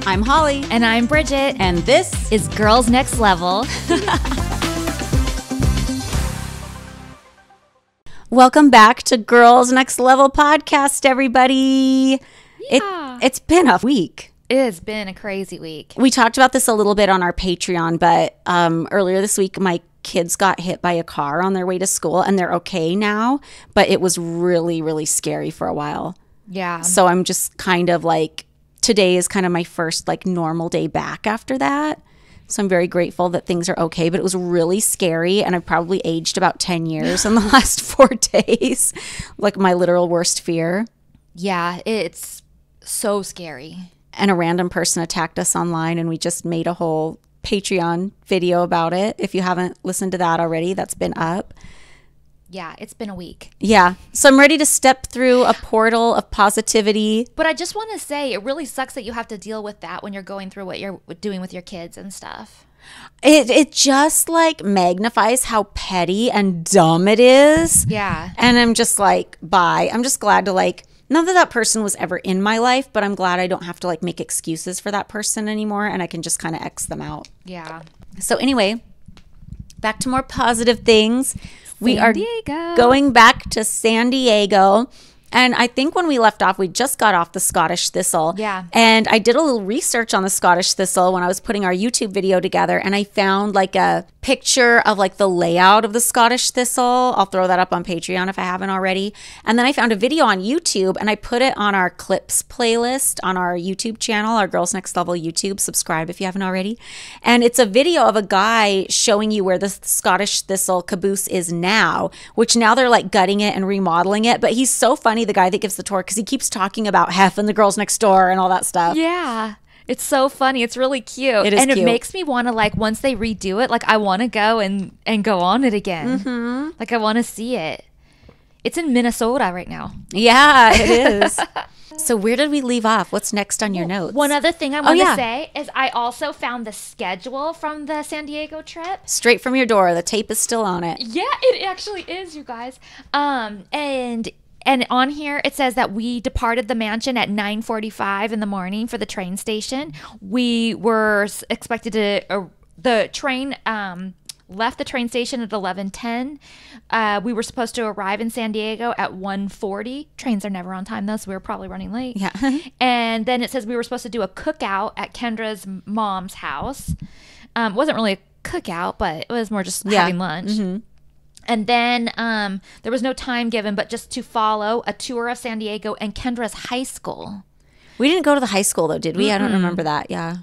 I'm Holly. And I'm Bridget. And this is Girls Next Level. Welcome back to Girls Next Level podcast, everybody. Yeah. It's been a week. It has been a crazy week. We talked about this a little bit on our Patreon, but earlier this week, my kids got hit by a car on their way to school, and they're okay now, but it was really, really scary for a while. Yeah. So I'm just kind of like, today is kind of my first like normal day back after that. So I'm very grateful that things are okay, but it was really scary, and I've probably aged about 10 years in the last 4 days. Like my literal worst fear. Yeah, it's so scary. And a random person attacked us online, and we just made a whole Patreon video about it. If you haven't listened to that already, that's been up. Yeah, it's been a week. Yeah. So I'm ready to step through a portal of positivity. But I just want to say, it really sucks that you have to deal with that when you're going through what you're doing with your kids and stuff. It just like magnifies how petty and dumb it is. Yeah. And I'm just like, bye. I'm just glad to like, not that that person was ever in my life, but I'm glad I don't have to like make excuses for that person anymore, and I can just kind of X them out. Yeah. So anyway, back to more positive things. We are Diego. going back to San Diego. And I think when we left off, we just got off the Scottish thistle. Yeah. And I did a little research on the Scottish thistle when I was putting our YouTube video together. And I found like a picture of like the layout of the Scottish thistle. I'll throw that up on Patreon if I haven't already. And then I found a video on YouTube, and I put it on our clips playlist on our YouTube channel, our Girls Next Level YouTube. Subscribe if you haven't already. And it's a video of a guy showing you where the Scottish thistle caboose is now, which now they're like gutting it and remodeling it. But he's so funny, the guy that gives the tour, because he keeps talking about Hef and the girls next door and all that stuff. Yeah. It's so funny. It's really cute. It is cute. It makes me want to, like, once they redo it, like, I want to go and go on it again. Mm-hmm. Like, I want to see it. It's in Minnesota right now. Yeah, it is. So where did we leave off? What's next on your notes? One other thing I want to say is I also found the schedule from the San Diego trip. Straight from your door. The tape is still on it. Yeah, it actually is, you guys. And on here, it says that we departed the mansion at 9:45 in the morning for the train station. We were expected to, the train left the train station at 11:10. We were supposed to arrive in San Diego at 1:40. Trains are never on time, though, so we were probably running late. Yeah. And then it says we were supposed to do a cookout at Kendra's mom's house. It wasn't really a cookout, but it was more just having lunch. Mm-hmm. And then there was no time given, but just to follow a tour of San Diego and Kendra's high school. We didn't go to the high school, though, did we? I don't remember that. Yeah.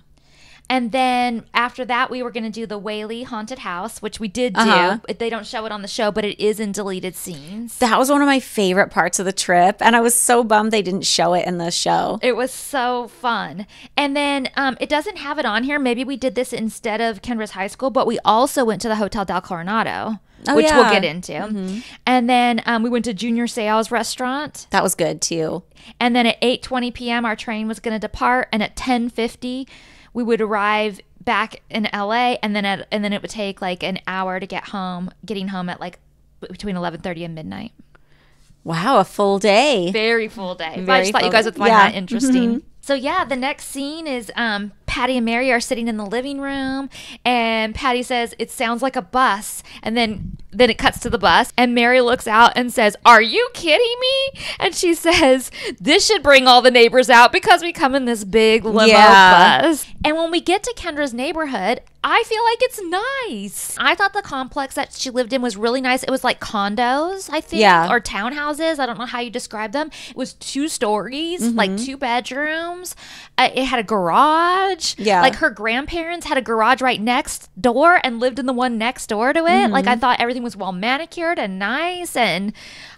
And then after that, we were going to do the Whaley Haunted House, which we did do. They don't show it on the show, but it is in deleted scenes. That was one of my favorite parts of the trip, and I was so bummed they didn't show it in the show. It was so fun. And then it doesn't have it on here. Maybe we did this instead of Kendra's high school, but we also went to the Hotel del Coronado. Which we'll get into. Mm-hmm. And then we went to Junior Seau's restaurant. That was good, too. And then at 8:20 p.m., our train was going to depart. And at 10:50, we would arrive back in L.A. And then it would take like an hour to get home, getting home at like between 11:30 and midnight. Wow, a full day. Very full day. I just thought you guys would find that interesting. Mm-hmm. So, yeah, the next scene is Patty and Mary are sitting in the living room, and Patty says, "It sounds like a bus." And then it cuts to the bus, and Mary looks out and says, "Are you kidding me?" And she says, "This should bring all the neighbors out because we come in this big limo bus." And when we get to Kendra's neighborhood, I feel like it's nice. I thought the complex that she lived in was really nice. It was like condos, I think, or townhouses. I don't know how you describe them. It was 2 stories, like 2 bedrooms. It had a garage. Yeah. Like her grandparents had a garage right next door and lived in the one next door to it. Like I thought everything was well manicured and nice. And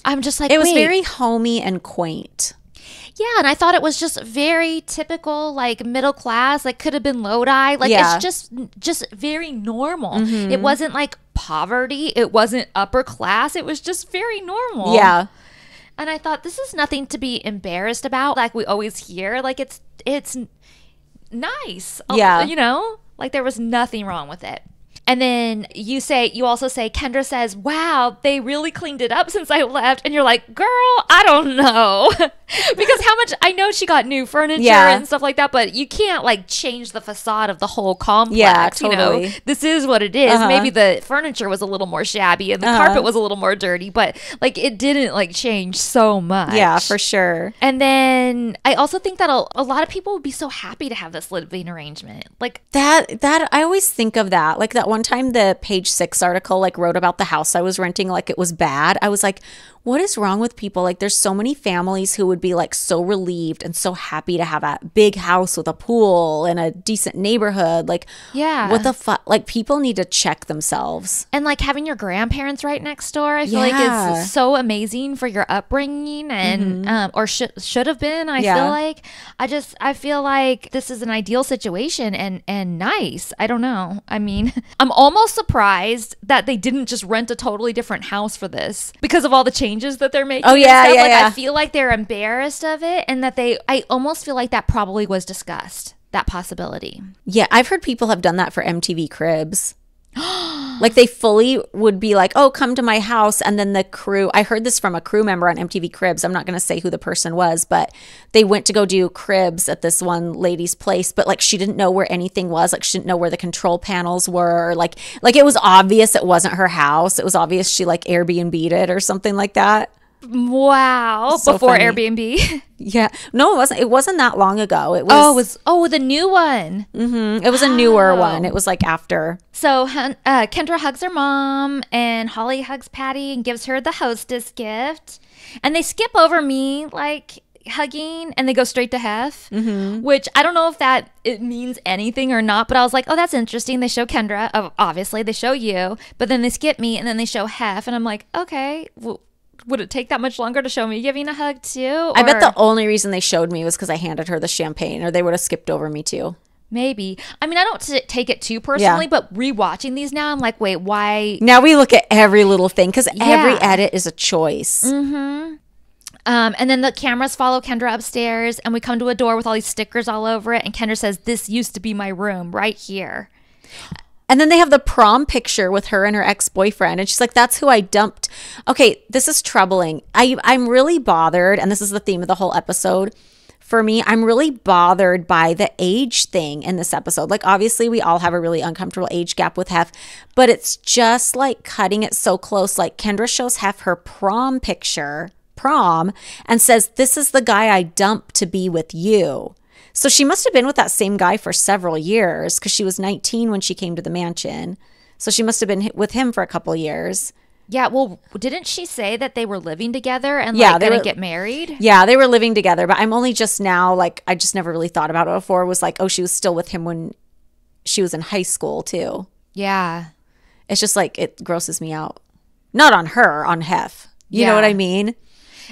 I'm just like, it was very homey and quaint. Yeah, and I thought it was just very typical, like middle class, like could have been Lodi. Like it's just very normal. Mm-hmm. It wasn't like poverty. It wasn't upper class. It was just very normal. Yeah. And I thought, this is nothing to be embarrassed about. Like we always hear, like it's nice. Yeah. You know, like there was nothing wrong with it. And then you also say, Kendra says, wow, they really cleaned it up since I left. And you're like, girl, I don't know. Because how much, I know she got new furniture and stuff like that, but you can't like change the facade of the whole complex. Yeah, totally. You know, this is what it is. Maybe the furniture was a little more shabby and the carpet was a little more dirty, but like it didn't like change so much. Yeah, for sure. And then I also think that a lot of people would be so happy to have this living arrangement. Like that I always think of that. Like that one time the Page Six article like wrote about the house I was renting like it was bad. I was like, what is wrong with people? Like there's so many families who would be like so relieved and so happy to have a big house with a pool and a decent neighborhood. Like, yeah, what the fuck? Like people need to check themselves. And like having your grandparents right next door, I feel like is so amazing for your upbringing and or should have been. I feel like I feel like this is an ideal situation and nice. I don't know. I mean, I'm almost surprised that they didn't just rent a totally different house for this because of all the changes that they're making. Oh yeah, like, yeah. I feel like they're embarrassed of it, and that I almost feel like that probably was discussed, that possibility. Yeah, I've heard people have done that for MTV Cribs. Like they fully would be like, oh, come to my house. And then the crew, I heard this from a crew member on MTV Cribs. I'm not going to say who the person was, but they went to go do cribs at this one lady's place. But like she didn't know where anything was. Like she didn't know where the control panels were. Like it was obvious it wasn't her house. It was obvious she like Airbnb'd it or something like that. Wow. So before funny. Airbnb. Yeah. No, it wasn't. It wasn't that long ago. It was. The new one. It was a newer one. It was like after. So Kendra hugs her mom and Holly hugs Patty and gives her the hostess gift. And they skip over me like hugging and they go straight to Hef, which I don't know if it means anything or not, but I was like, oh, that's interesting. They show Kendra, obviously they show you, but then they skip me and then they show Hef and I'm like, okay, well, would it take that much longer to show me giving a hug too? Or? I bet the only reason they showed me was because I handed her the champagne, or they would have skipped over me too. Maybe. I mean, I don't take it too personally, but rewatching these now, I'm like, wait, why? Now we look at every little thing because every edit is a choice. And then the cameras follow Kendra upstairs, and we come to a door with all these stickers all over it, and Kendra says, "This used to be my room right here." And then they have the prom picture with her and her ex-boyfriend. And she's like, that's who I dumped. Okay, this is troubling. I'm really bothered. And this is the theme of the whole episode. For me, I'm really bothered by the age thing in this episode. Like, obviously, we all have a really uncomfortable age gap with Hef. But it's just like cutting it so close. Like, Kendra shows Hef her prom picture, and says, this is the guy I dumped to be with you. So she must have been with that same guy for several years because she was 19 when she came to the mansion. So she must have been with him for a couple years. Yeah, well, didn't she say that they were living together and like they didn't get married? Yeah, they were living together. But I'm only just now, like, I just never really thought about it before. It was like, oh, she was still with him when she was in high school too. Yeah. It's just like, it grosses me out. Not on her, on Hef. You know what I mean?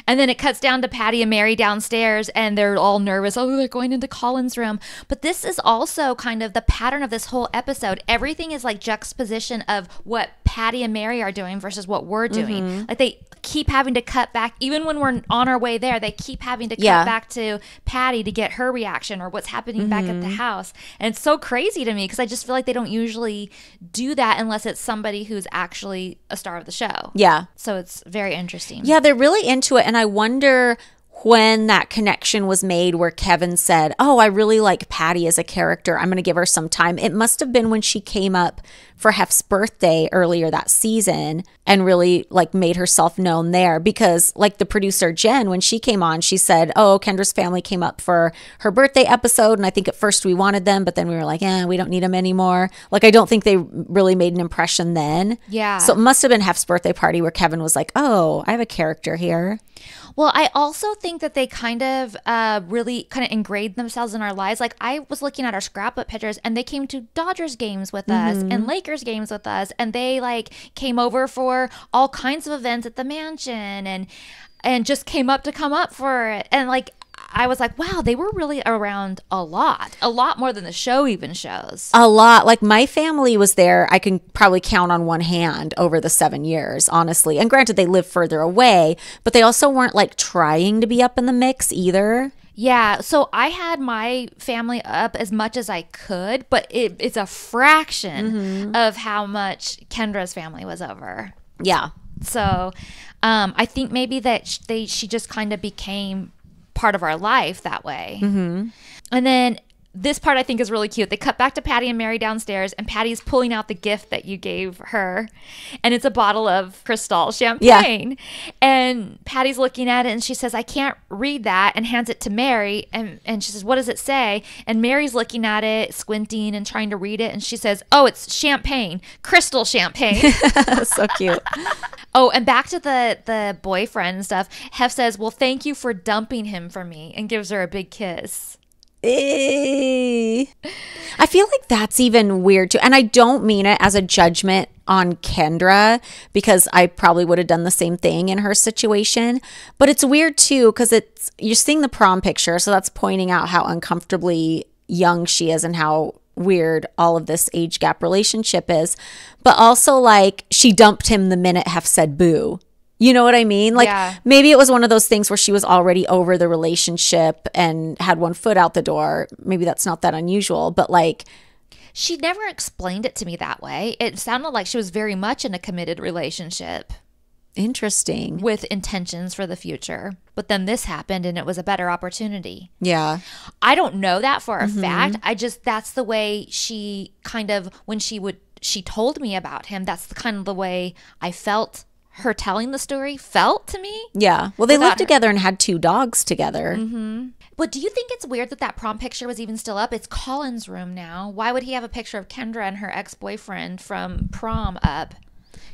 And then it cuts down to Patty and Mary downstairs and they're all nervous. Oh, they're going into Colin's room. But this is also kind of the pattern of this whole episode. Everything is like juxtaposition of what Patty and Mary are doing versus what we're doing. Like they keep having to cut back. Even when we're on our way there, they keep having to cut back to Patty to get her reaction or what's happening back at the house. And it's so crazy to me because I just feel like they don't usually do that unless it's somebody who's actually a star of the show. Yeah. So it's very interesting. Yeah, they're really into it. And I wonder when that connection was made where Kevin said, oh, I really like Patty as a character. I'm going to give her some time. It must have been when she came up for Hef's birthday earlier that season and really like made herself known there because like the producer Jen, when she came on, she said, oh, Kendra's family came up for her birthday episode. And I think at first we wanted them, but then we were like, we don't need them anymore. Like, I don't think they really made an impression then. Yeah. So it must have been Hef's birthday party where Kevin was like, oh, I have a character here. Well, I also think that they kind of really kind of ingrained themselves in our lives. Like I was looking at our scrapbook pictures and they came to Dodgers games with us and Lakers games with us. And they like came over for all kinds of events at the mansion and just come up for it. And like, I was like, wow, they were really around a lot more than the show even shows. A lot. Like my family was there. I can probably count on one hand over the 7 years, honestly. And granted, they live further away, but they also weren't like trying to be up in the mix either. Yeah, so I had my family up as much as I could, but it's a fraction of how much Kendra's family was over. Yeah. So I think maybe that she just kind of became part of our life that way. And then this part I think is really cute. They cut back to Patty and Mary downstairs, and Patty's pulling out the gift that you gave her, and it's a bottle of Crystal champagne. Yeah. And Patty's looking at it, and she says, "I can't read that," and hands it to Mary, and she says, "What does it say?" And Mary's looking at it, squinting and trying to read it, and she says, "Oh, it's champagne, Crystal champagne." So cute. Oh, and back to the boyfriend and stuff. Hef says, "Well, thank you for dumping him for me," and gives her a big kiss. I feel like that's even weird too. And I don't mean it as a judgment on Kendra, because I probably would have done the same thing in her situation. But it's weird too, because you're seeing the prom picture. So that's pointing out how uncomfortably young she is and how weird all of this age gap relationship is. But also, like, she dumped him the minute Hef said boo. You know what I mean? Like, maybe it was one of those things where she was already over the relationship and had one foot out the door. Maybe that's not that unusual, but like... She never explained it to me that way. It sounded like she was very much in a committed relationship. Interesting. With intentions for the future. But then this happened and it was a better opportunity. Yeah. I don't know that for a fact. That's the way she kind of, when she told me about him, that's the kind of the way I felt her telling the story felt to me. Yeah. Well, they lived together and had 2 dogs together. But do you think it's weird that prom picture was even still up? It's Colin's room now. Why would he have a picture of Kendra and her ex-boyfriend from prom up?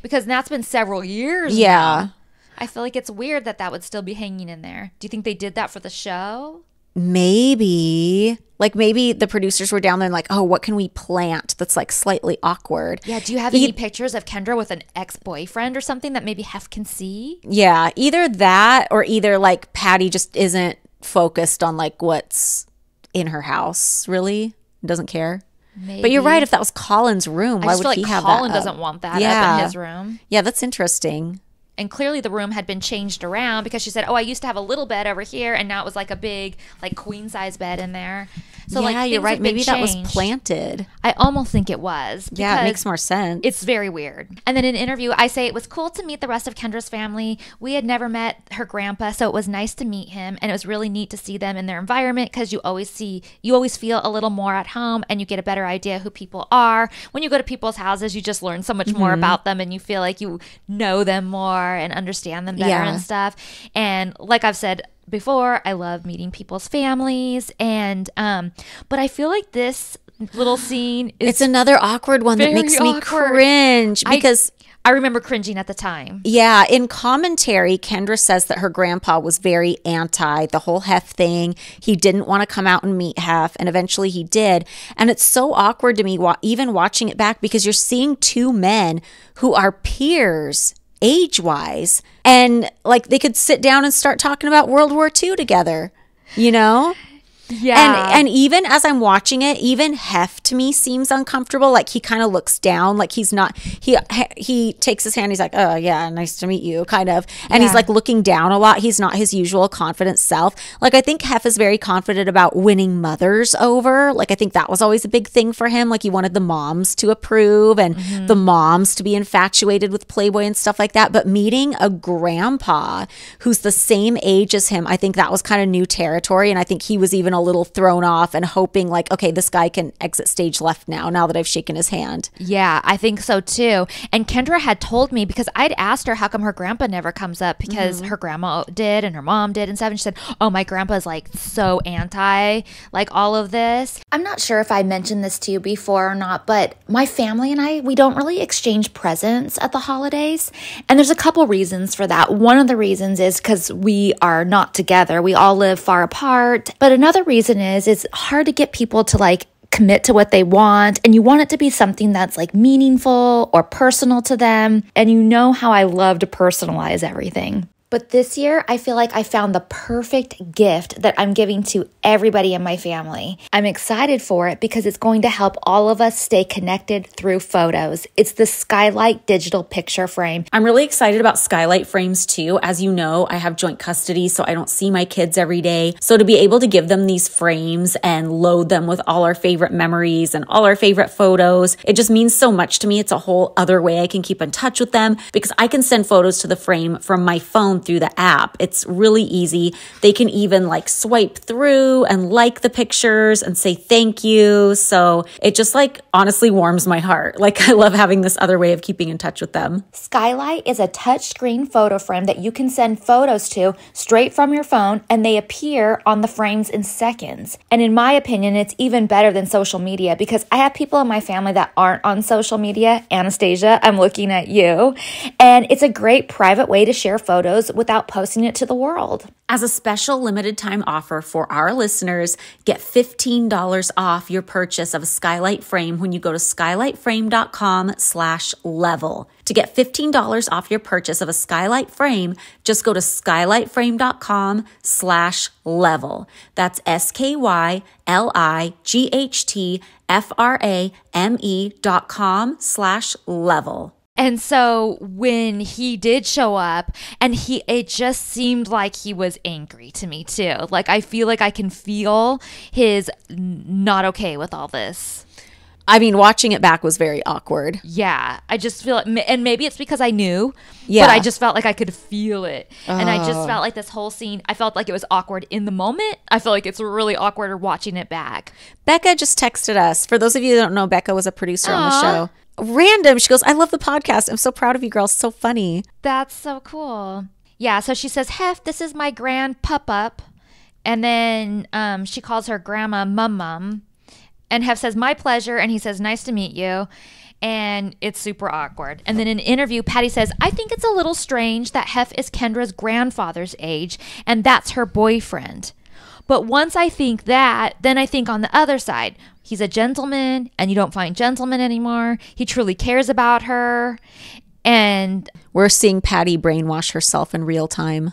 Because that's been several years now. I feel like it's weird that would still be hanging in there. Do you think they did that for the show? Maybe. Like, maybe the producers were down there and like, oh, what can we plant that's like slightly awkward? Yeah. Do you have any pictures of Kendra with an ex-boyfriend or something that maybe Hef can see? Yeah. Either that or either like Patty just isn't focused on like what's in her house, really. Doesn't care. Maybe. But you're right. If that was Colin's room, why would he have that? Colin doesn't want that up in his room. Yeah, that's interesting. And clearly the room had been changed around because she said, "Oh, I used to have a little bed over here, and now it was like a big, like queen size bed in there." So yeah, you're right. Maybe that was planted. I almost think it was. Yeah, it makes more sense. It's very weird. And then in an interview, I say, "It was cool to meet the rest of Kendra's family. We had never met her grandpa, so it was nice to meet him, and it was really neat to see them in their environment because you always feel a little more at home, and you get a better idea who people are. When you go to people's houses, you just learn so much more about them, and you feel like you know them more and understand them better and stuff." And like I've said before, I love meeting people's families, and but I feel like this little scene is it's another awkward one that makes me cringe because I remember cringing at the time. Yeah, in commentary, Kendra says that her grandpa was very anti the whole Hef thing. He didn't want to come out and meet Hef, and eventually he did. And it's so awkward to me even watching it back because you're seeing 2 men who are peers age-wise, and like they could sit down and start talking about World War II together, you know? Yeah. And even as I'm watching it, even Hef to me seems uncomfortable. Like he kind of looks down, like he's not, he takes his hand, he's like, "Oh yeah, nice to meet you," kind of. And he's like looking down a lot. He's not his usual confident self. Like I think Hef is very confident about winning mothers over. Like I think that was always a big thing for him. Like he wanted the moms to approve and the moms to be infatuated with Playboy and stuff like that. But meeting a grandpa who's the same age as him, I think that was kind of new territory. And I think he was even a little thrown off and hoping like, okay, this guy can exit stage left now that I've shaken his hand. Yeah, I think so too. And Kendra had told me, because I'd asked her how come her grandpa never comes up, because her grandma did and her mom did and stuff. And she said, "Oh, my grandpa's like so anti like all of this." I'm not sure if I mentioned this to you before or not, but my family and we don't really exchange presents at the holidays. And there's a couple reasons for that. One of the reasons is because we are not together. We all live far apart. But another reason is it's hard to get people to like commit to what they want, and you want it to be something that's like meaningful or personal to them. And you know how I love to personalize everything. But this year, I feel like I found the perfect gift that I'm giving to everybody in my family. I'm excited for it because it's going to help all of us stay connected through photos. It's the Skylight digital picture frame. I'm really excited about Skylight frames too. As you know, I have joint custody, so I don't see my kids every day. So to be able to give them these frames and load them with all our favorite memories and all our favorite photos, it just means so much to me. It's a whole other way I can keep in touch with them because I can send photos to the frame from my phone through the app. It's really easy. They can even like swipe through and like the pictures and say thank you. So it just like honestly warms my heart. Like I love having this other way of keeping in touch with them. Skylight is a touchscreen photo frame that you can send photos to straight from your phone, and they appear on the frames in seconds. And in my opinion, it's even better than social media because I have people in my family that aren't on social media. Anastasia, I'm looking at you. And it's a great private way to share photos without posting it to the world. As a special limited time offer for our listeners, get $15 off your purchase of a Skylight frame when you go to skylightframe.com/level. To get $15 off your purchase of a Skylight frame, just go to skylightframe.com/level. That's skylightframe.com/level. And so when he did show up, and it just seemed like he was angry to me too. Like I feel like I can feel his not okay with all this. I mean, watching it back was very awkward. Yeah, I just feel it, and maybe it's because I knew, yeah. But I just felt like I could feel it. And I just felt like this whole scene, I felt like it was awkward in the moment. I feel like it's really awkward watching it back. Becca just texted us. For those of you that don't know, Becca was a producer on the show. Random. She goes, I love the podcast. I'm so proud of you girls. So funny. That's so cool. Yeah, so she says, Hef, this is my grand pup-up. And then she calls her grandma Mum. And Hef says, my pleasure. And he says, nice to meet you. And it's super awkward. And then in an interview, Patty says, I think it's a little strange that Hef is Kendra's grandfather's age, and that's her boyfriend. But once I think that, then I think on the other side, he's a gentleman, and you don't find gentlemen anymore. He truly cares about her. And we're seeing Patty brainwash herself in real time.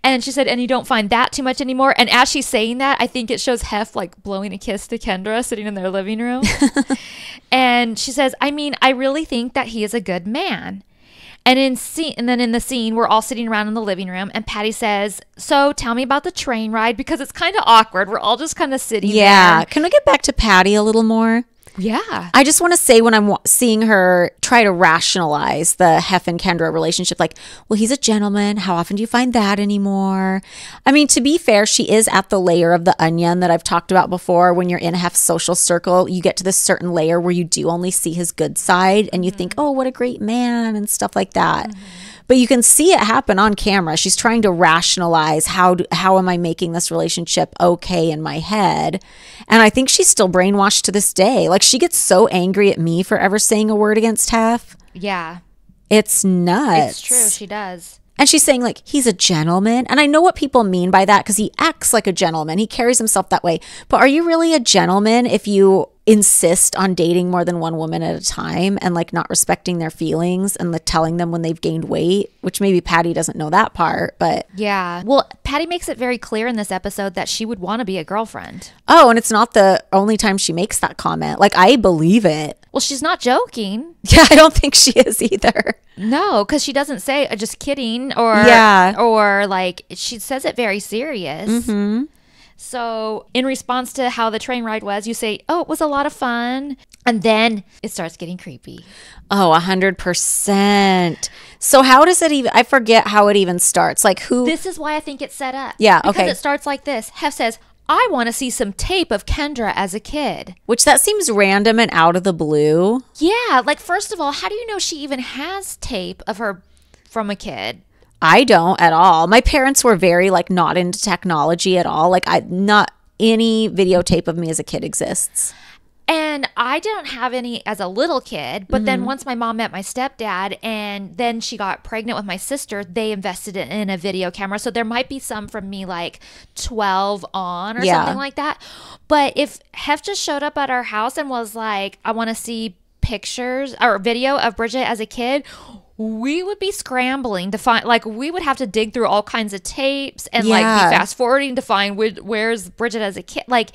And she said, and you don't find that too much anymore. And as she's saying that, I think it shows Hef like blowing a kiss to Kendra sitting in their living room. And she says, I mean, I really think that he is a good man. And then in the scene, we're all sitting around in the living room, and Patty says, so tell me about the train ride, because it's kind of awkward. We're all just kind of sitting there. Yeah. Can we get back to Patty a little more? Yeah. I just want to say, when I'm seeing her try to rationalize the Hef and Kendra relationship, like, well, he's a gentleman. How often do you find that anymore? I mean, to be fair, she is at the layer of the onion that I've talked about before. When you're in a Hef's social circle, you get to this certain layer where you do only see his good side, and you think, oh, what a great man and stuff like that. But you can see it happen on camera. She's trying to rationalize how am I making this relationship okay in my head? And I think she's still brainwashed to this day. Like, she gets so angry at me for ever saying a word against Hef. Yeah. It's nuts. It's true. She does. And she's saying, like, he's a gentleman. And I know what people mean by that because he acts like a gentleman. He carries himself that way. But are you really a gentleman if you insist on dating more than one woman at a time and like not respecting their feelings and like telling them when they've gained weight, which maybe Patty doesn't know that part, but yeah. Well, Patty makes it very clear in this episode that she would want to be a girlfriend. Oh, and it's not the only time she makes that comment. Like, I believe it. Well, she's not joking. Yeah, I don't think she is either. No, because she doesn't say just kidding or like she says it very serious. Mm-hmm. So in response to how the train ride was, you say, oh, it was a lot of fun. And then it starts getting creepy. Oh, 100%. So how does it even, I forget how it even starts. Like who? This is why I think it's set up. Yeah, because okay. Because it starts like this. Hef says, I want to see some tape of Kendra as a kid. Which that seems random and out of the blue. Yeah. Like, first of all, how do you know she even has tape of her from a kid? I don't at all. My parents were very like not into technology at all. Like not any videotape of me as a kid exists. And I didn't have any as a little kid, but then once my mom met my stepdad and then she got pregnant with my sister, they invested in a video camera. So there might be some from me like 12 on or something like that. But if Hef just showed up at our house and was like, I want to see pictures or video of Bridget as a kid, we would be scrambling to find, like, we would have to dig through all kinds of tapes and like be fast forwarding to find where's Bridget as a kid. Like,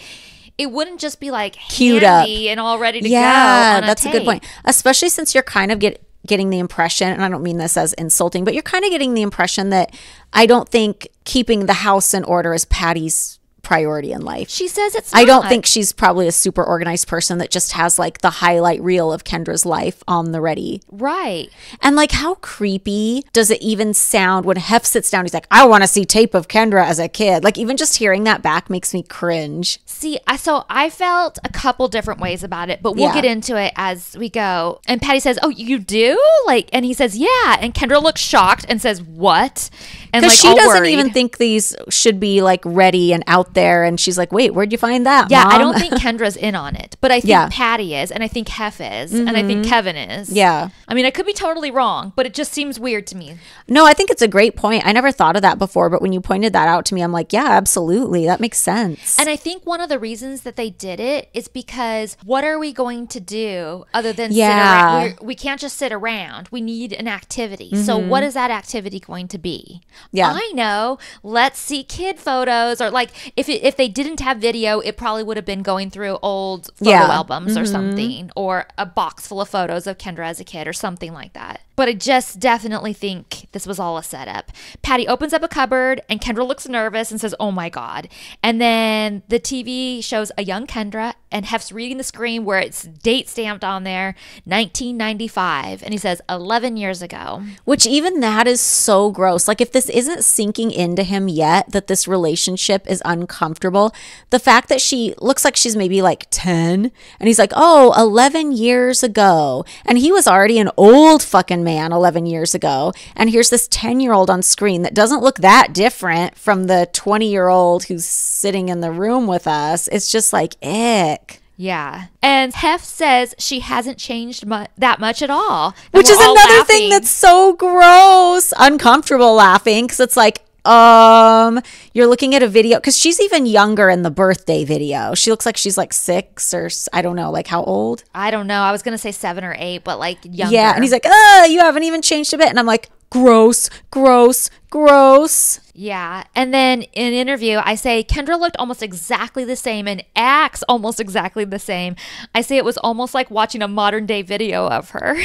it wouldn't just be like queued up and all ready to go. Yeah, that's tape. a good point. Especially since you're kind of getting the impression, and I don't mean this as insulting, but you're kind of getting the impression that I don't think keeping the house in order is Patty's priority in life. She says it's not. I don't think she's probably a super organized person that just has like the highlight reel of Kendra's life on the ready. Right. And like, how creepy does it even sound when Hef sits down? He's like, I want to see tape of Kendra as a kid. Like, even just hearing that back makes me cringe. See, so I felt a couple different ways about it, but we'll get into it as we go. And Patty says, oh, you do? Like, and he says, yeah. And Kendra looks shocked and says, what? And like, she doesn't worried. even think these should be like ready and out there. And she's like, wait, where'd you find that, Yeah, Mom? I don't think Kendra's in on it, but I think Patty is, and I think Hef is, and I think Kevin is. Yeah. I mean, I could be totally wrong, but it just seems weird to me. No, I think it's a great point. I never thought of that before, but when you pointed that out to me, I'm like, yeah, absolutely. That makes sense. And I think one of the reasons that they did it is because what are we going to do other than sit around? We can't just sit around. We need an activity. So what is that activity going to be? Yeah. I know. Let's see kid photos, or like if they didn't have video, it probably would have been going through old photo albums or something, or a box full of photos of Kendra as a kid or something like that. But I just definitely think this was all a setup. Patty opens up a cupboard and Kendra looks nervous and says, oh my God. And then the TV shows a young Kendra and Hef's reading the screen where it's date stamped on there, 1995. And he says 11 years ago. Which even that is so gross. Like, if this isn't sinking into him yet, that this relationship is uncomfortable, the fact that she looks like she's maybe like 10 and he's like, oh, 11 years ago. And he was already an old fucking man 11 years ago. And here's this 10-year-old on screen that doesn't look that different from the 20-year-old who's sitting in the room with us. It's just like, ick. Yeah. And Hef says she hasn't changed that much at all. Which is another thing that's so gross. Uncomfortable laughing, because it's like, you're looking at a video, because she's even younger in the birthday video. She looks like she's like 6 or I don't know, like how old? I don't know. I was going to say 7 or 8, but like younger. Yeah. And he's like, you haven't even changed a bit. And I'm like, gross, gross, gross. Yeah. And then in an interview, I say Kendra looked almost exactly the same and acts almost exactly the same. I say it was almost like watching a modern day video of her.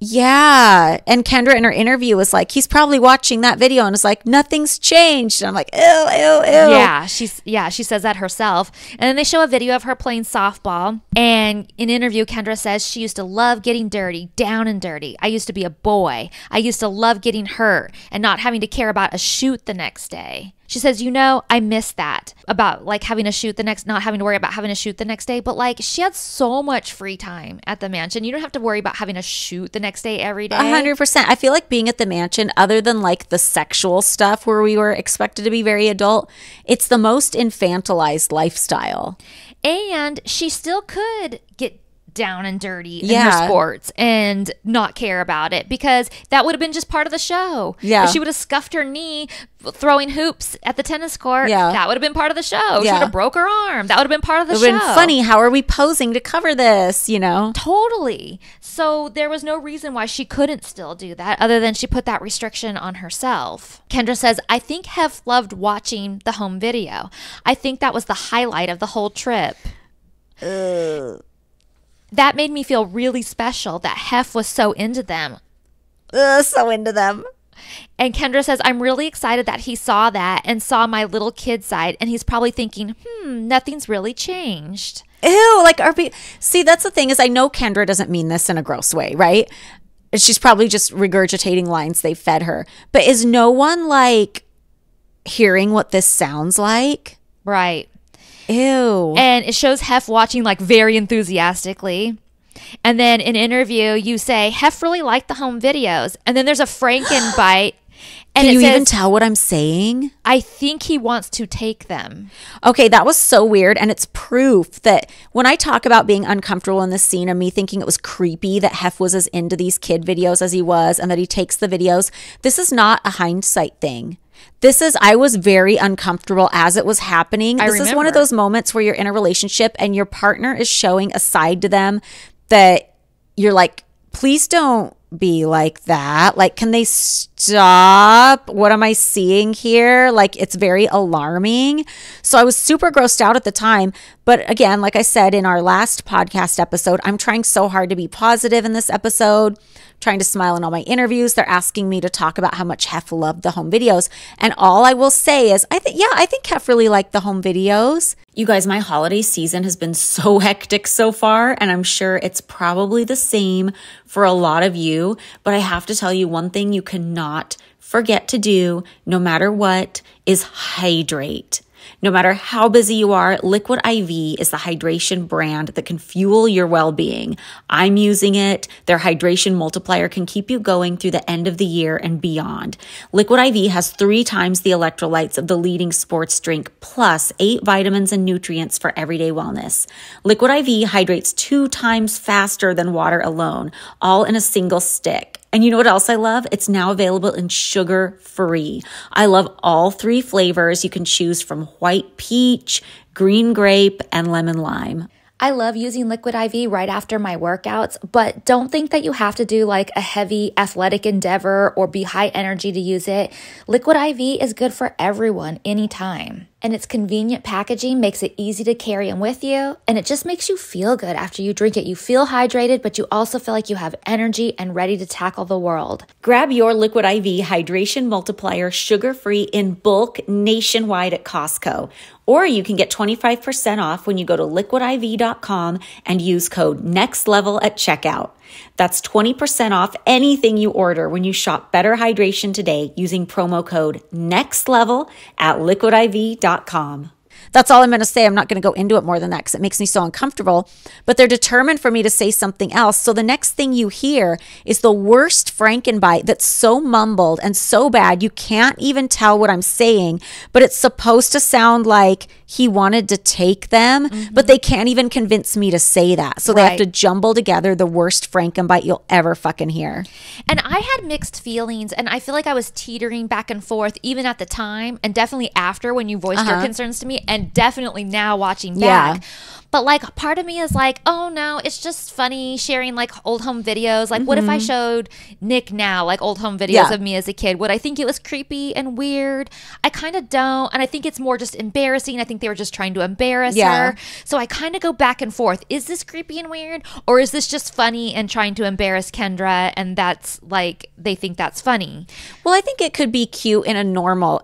Yeah. And Kendra in her interview was like, he's probably watching that video and is like, nothing's changed. And I'm like, ew, ew, ew. Yeah, she says that herself. And then they show a video of her playing softball. And in an interview, Kendra says she used to love getting dirty, down and dirty. I used to be a boy. I used to love getting hurt and not having to care about a shoot the next day. She says, I miss that about like having a shoot not having to worry about having a shoot the next day. But like, she had so much free time at the mansion. You don't have to worry about having a shoot the next day every day. 100%. I feel like being at the mansion, other than like the sexual stuff where we were expected to be very adult, it's the most infantilized lifestyle. And she still could get down and dirty in her sports and not care about it, because that would have been just part of the show. Yeah. If she would have scuffed her knee throwing hoops at the tennis court, yeah, that would have been part of the show. She would have broke her arm. That would have been part of the show. It would have been funny. How are we posing to cover this, Totally. So there was no reason why she couldn't still do that, other than she put that restriction on herself. Kendra says, I think Hef loved watching the home video. I think that was the highlight of the whole trip. That made me feel really special that Hef was so into them. So into them. And Kendra says, I'm really excited that he saw that and saw my little kid side. And he's probably thinking, nothing's really changed. Ew, like, see, that's the thing is I know Kendra doesn't mean this in a gross way, right? She's probably just regurgitating lines they fed her. But is no one like hearing what this sounds like? Right. Ew. And it shows Hef watching like very enthusiastically. And then in an interview, you say, Hef really liked the home videos. And then there's a Franken bite. And Can you even tell what I'm saying? I think he wants to take them. Okay, that was so weird. And it's proof that when I talk about being uncomfortable in this scene and me thinking it was creepy that Hef was as into these kid videos as he was and that he takes the videos, this is not a hindsight thing. I was very uncomfortable as it was happening. This is one of those moments where you're in a relationship and your partner is showing a side to them that you're like, please don't be like that. Like, can they stop? What am I seeing here? Like, it's very alarming. So I was super grossed out at the time. But again, like I said in our last podcast episode, I'm trying so hard to be positive in this episode, trying to smile in all my interviews. They're asking me to talk about how much Hef loved the home videos. And all I will say is, I think Hef really liked the home videos. You guys, my holiday season has been so hectic so far, and I'm sure it's probably the same for a lot of you. But I have to tell you, one thing you cannot forget to do, no matter what, is hydrate. No matter how busy you are, Liquid IV is the hydration brand that can fuel your well-being. I'm using it. Their hydration multiplier can keep you going through the end of the year and beyond. Liquid IV has 3 times the electrolytes of the leading sports drink, plus 8 vitamins and nutrients for everyday wellness. Liquid IV hydrates 2 times faster than water alone, all in a single stick. And you know what else I love? It's now available in sugar-free. I love all 3 flavors. You can choose from white peach, green grape, and lemon lime. I love using Liquid IV right after my workouts, but don't think that you have to do like a heavy athletic endeavor or be high energy to use it. Liquid IV is good for everyone, anytime. And its convenient packaging makes it easy to carry in with you, and it just makes you feel good after you drink it. You feel hydrated, but you also feel like you have energy and ready to tackle the world. Grab your Liquid IV Hydration Multiplier sugar-free in bulk nationwide at Costco. Or you can get 25% off when you go to liquidiv.com and use code NEXTLEVEL at checkout. That's 20% off anything you order when you shop Better Hydration today using promo code NEXTLEVEL at liquidiv.com. That's all I'm going to say. I'm not going to go into it more than that because it makes me so uncomfortable. But they're determined for me to say something else. So the next thing you hear is the worst Frankenbite that's so mumbled and so bad you can't even tell what I'm saying. But it's supposed to sound like he wanted to take them, but they can't even convince me to say that. So they have to jumble together the worst Frankenbite you'll ever fucking hear. And I had mixed feelings, and I feel like I was teetering back and forth even at the time, and definitely after when you voiced your concerns to me, and definitely now watching back. But like part of me is like, oh no, it's just funny sharing like old home videos. Like what if I showed Nick now like old home videos of me as a kid? Would I think it was creepy and weird? I kind of don't. And I think it's more just embarrassing. I think they were just trying to embarrass her. So I kind of go back and forth. Is this creepy and weird? Or is this just funny and trying to embarrass Kendra? And that's like, they think that's funny. Well, I think it could be cute in a normal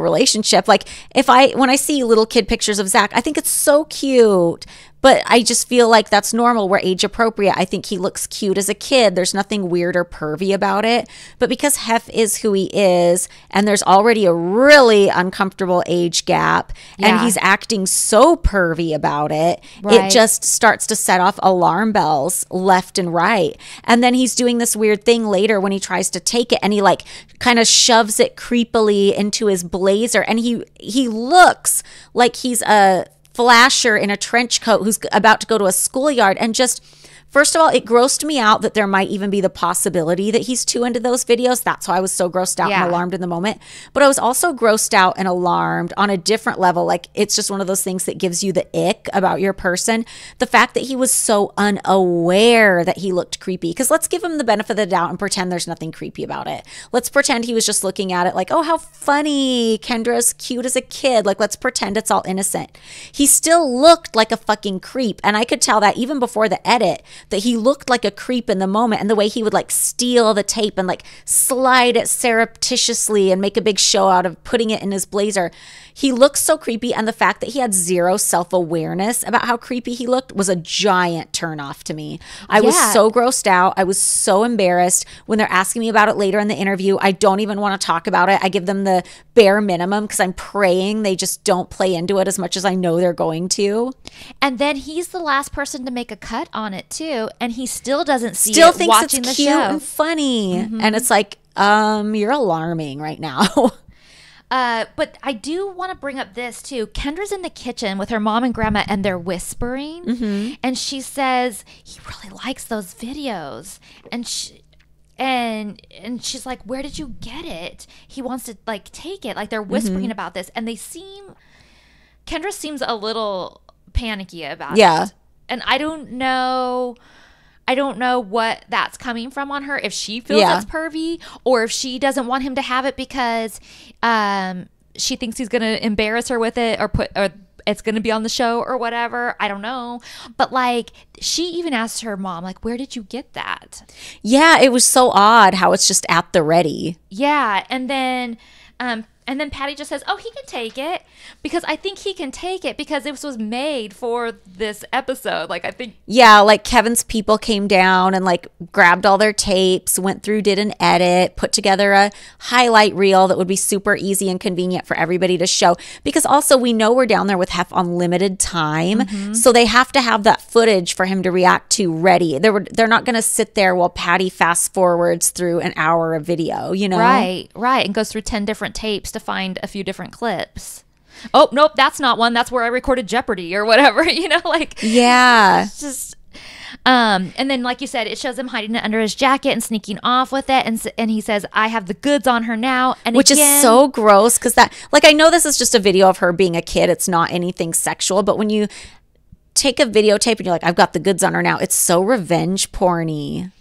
relationship. Like when I see little kid pictures of Zach, I think it's so cute. But I just feel like that's normal. We're age appropriate. I think he looks cute as a kid. There's nothing weird or pervy about it. But because Hef is who he is, and there's already a really uncomfortable age gap, and he's acting so pervy about it, it just starts to set off alarm bells left and right. And then he's doing this weird thing later when he tries to take it, and he like kind of shoves it creepily into his blazer. And he looks like he's a flasher in a trench coat who's about to go to a schoolyard. And just, first of all, it grossed me out that there might even be the possibility that he's too into those videos. That's why I was so grossed out and alarmed in the moment. But I was also grossed out and alarmed on a different level. Like, it's just one of those things that gives you the ick about your person. The fact that he was so unaware that he looked creepy. Because let's give him the benefit of the doubt and pretend there's nothing creepy about it. Let's pretend he was just looking at it like, oh, how funny. Kendra's cute as a kid. Like, let's pretend it's all innocent. He still looked like a fucking creep. And I could tell that even before the edit, that he looked like a creep in the moment, and the way he would like steal the tape and like slide it surreptitiously and make a big show out of putting it in his blazer. He looked so creepy, and the fact that he had zero self-awareness about how creepy he looked was a giant turnoff to me. I was so grossed out. I was so embarrassed. When they're asking me about it later in the interview, I don't even want to talk about it. I give them the bare minimum because I'm praying they just don't play into it as much as I know they're going to. And then he's the last person to make a cut on it too, and he still doesn't see still it thinks watching it's the cute show. And funny. And it's like, you're alarming right now. But I do want to bring up this too. Kendra's in the kitchen with her mom and grandma, and they're whispering, and she says he really likes those videos, and she's like, where did you get it? He wants to like take it. Like, they're whispering about this, and Kendra seems a little panicky about it. And I don't know. I don't know what that's coming from on her, if she feels it's pervy or if she doesn't want him to have it because she thinks he's going to embarrass her with it or it's going to be on the show or whatever. I don't know. But like, she even asked her mom, like, where did you get that? Yeah, it was so odd how it's just at the ready. Yeah. And then Patty just says, oh, he can take it, because I think he can take it because this was made for this episode. Like, I think. Yeah, like Kevin's people came down and like grabbed all their tapes, went through, did an edit, put together a highlight reel that would be super easy and convenient for everybody to show. Because also we know we're down there with Hef on limited time. Mm-hmm. So they have to have that footage for him to react to ready. They're not going to sit there while Patty fast forwards through an hour of video, you know? Right. And goes through 10 different tapes to find a few different clips. Oh, nope, that's not one. That's where I recorded Jeopardy or whatever, you know, like. Yeah. It's just, and then like you said, it shows him hiding it under his jacket and sneaking off with it. And he says, I have the goods on her now. And which is so gross because that, like, I know this is just a video of her being a kid. It's not anything sexual, but when you take a videotape and you're like, I've got the goods on her now, it's so revenge porny.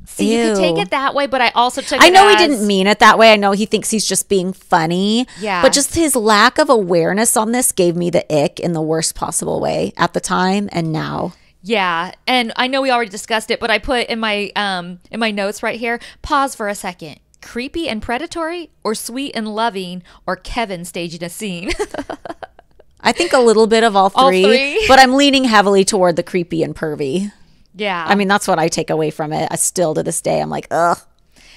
See, you could take it that way, but I also took it I know he didn't mean it that way. I know he thinks he's just being funny. Yeah. But just his lack of awareness on this gave me the ick in the worst possible way at the time and now. Yeah. And I know we already discussed it, but I put in my notes right here, pause for a second. Creepy and predatory, or sweet and loving, or Kevin staging a scene? I think a little bit of all three. But I'm leaning heavily toward the creepy and pervy. Yeah. I mean, that's what I take away from it. I still, to this day, I'm like, ugh.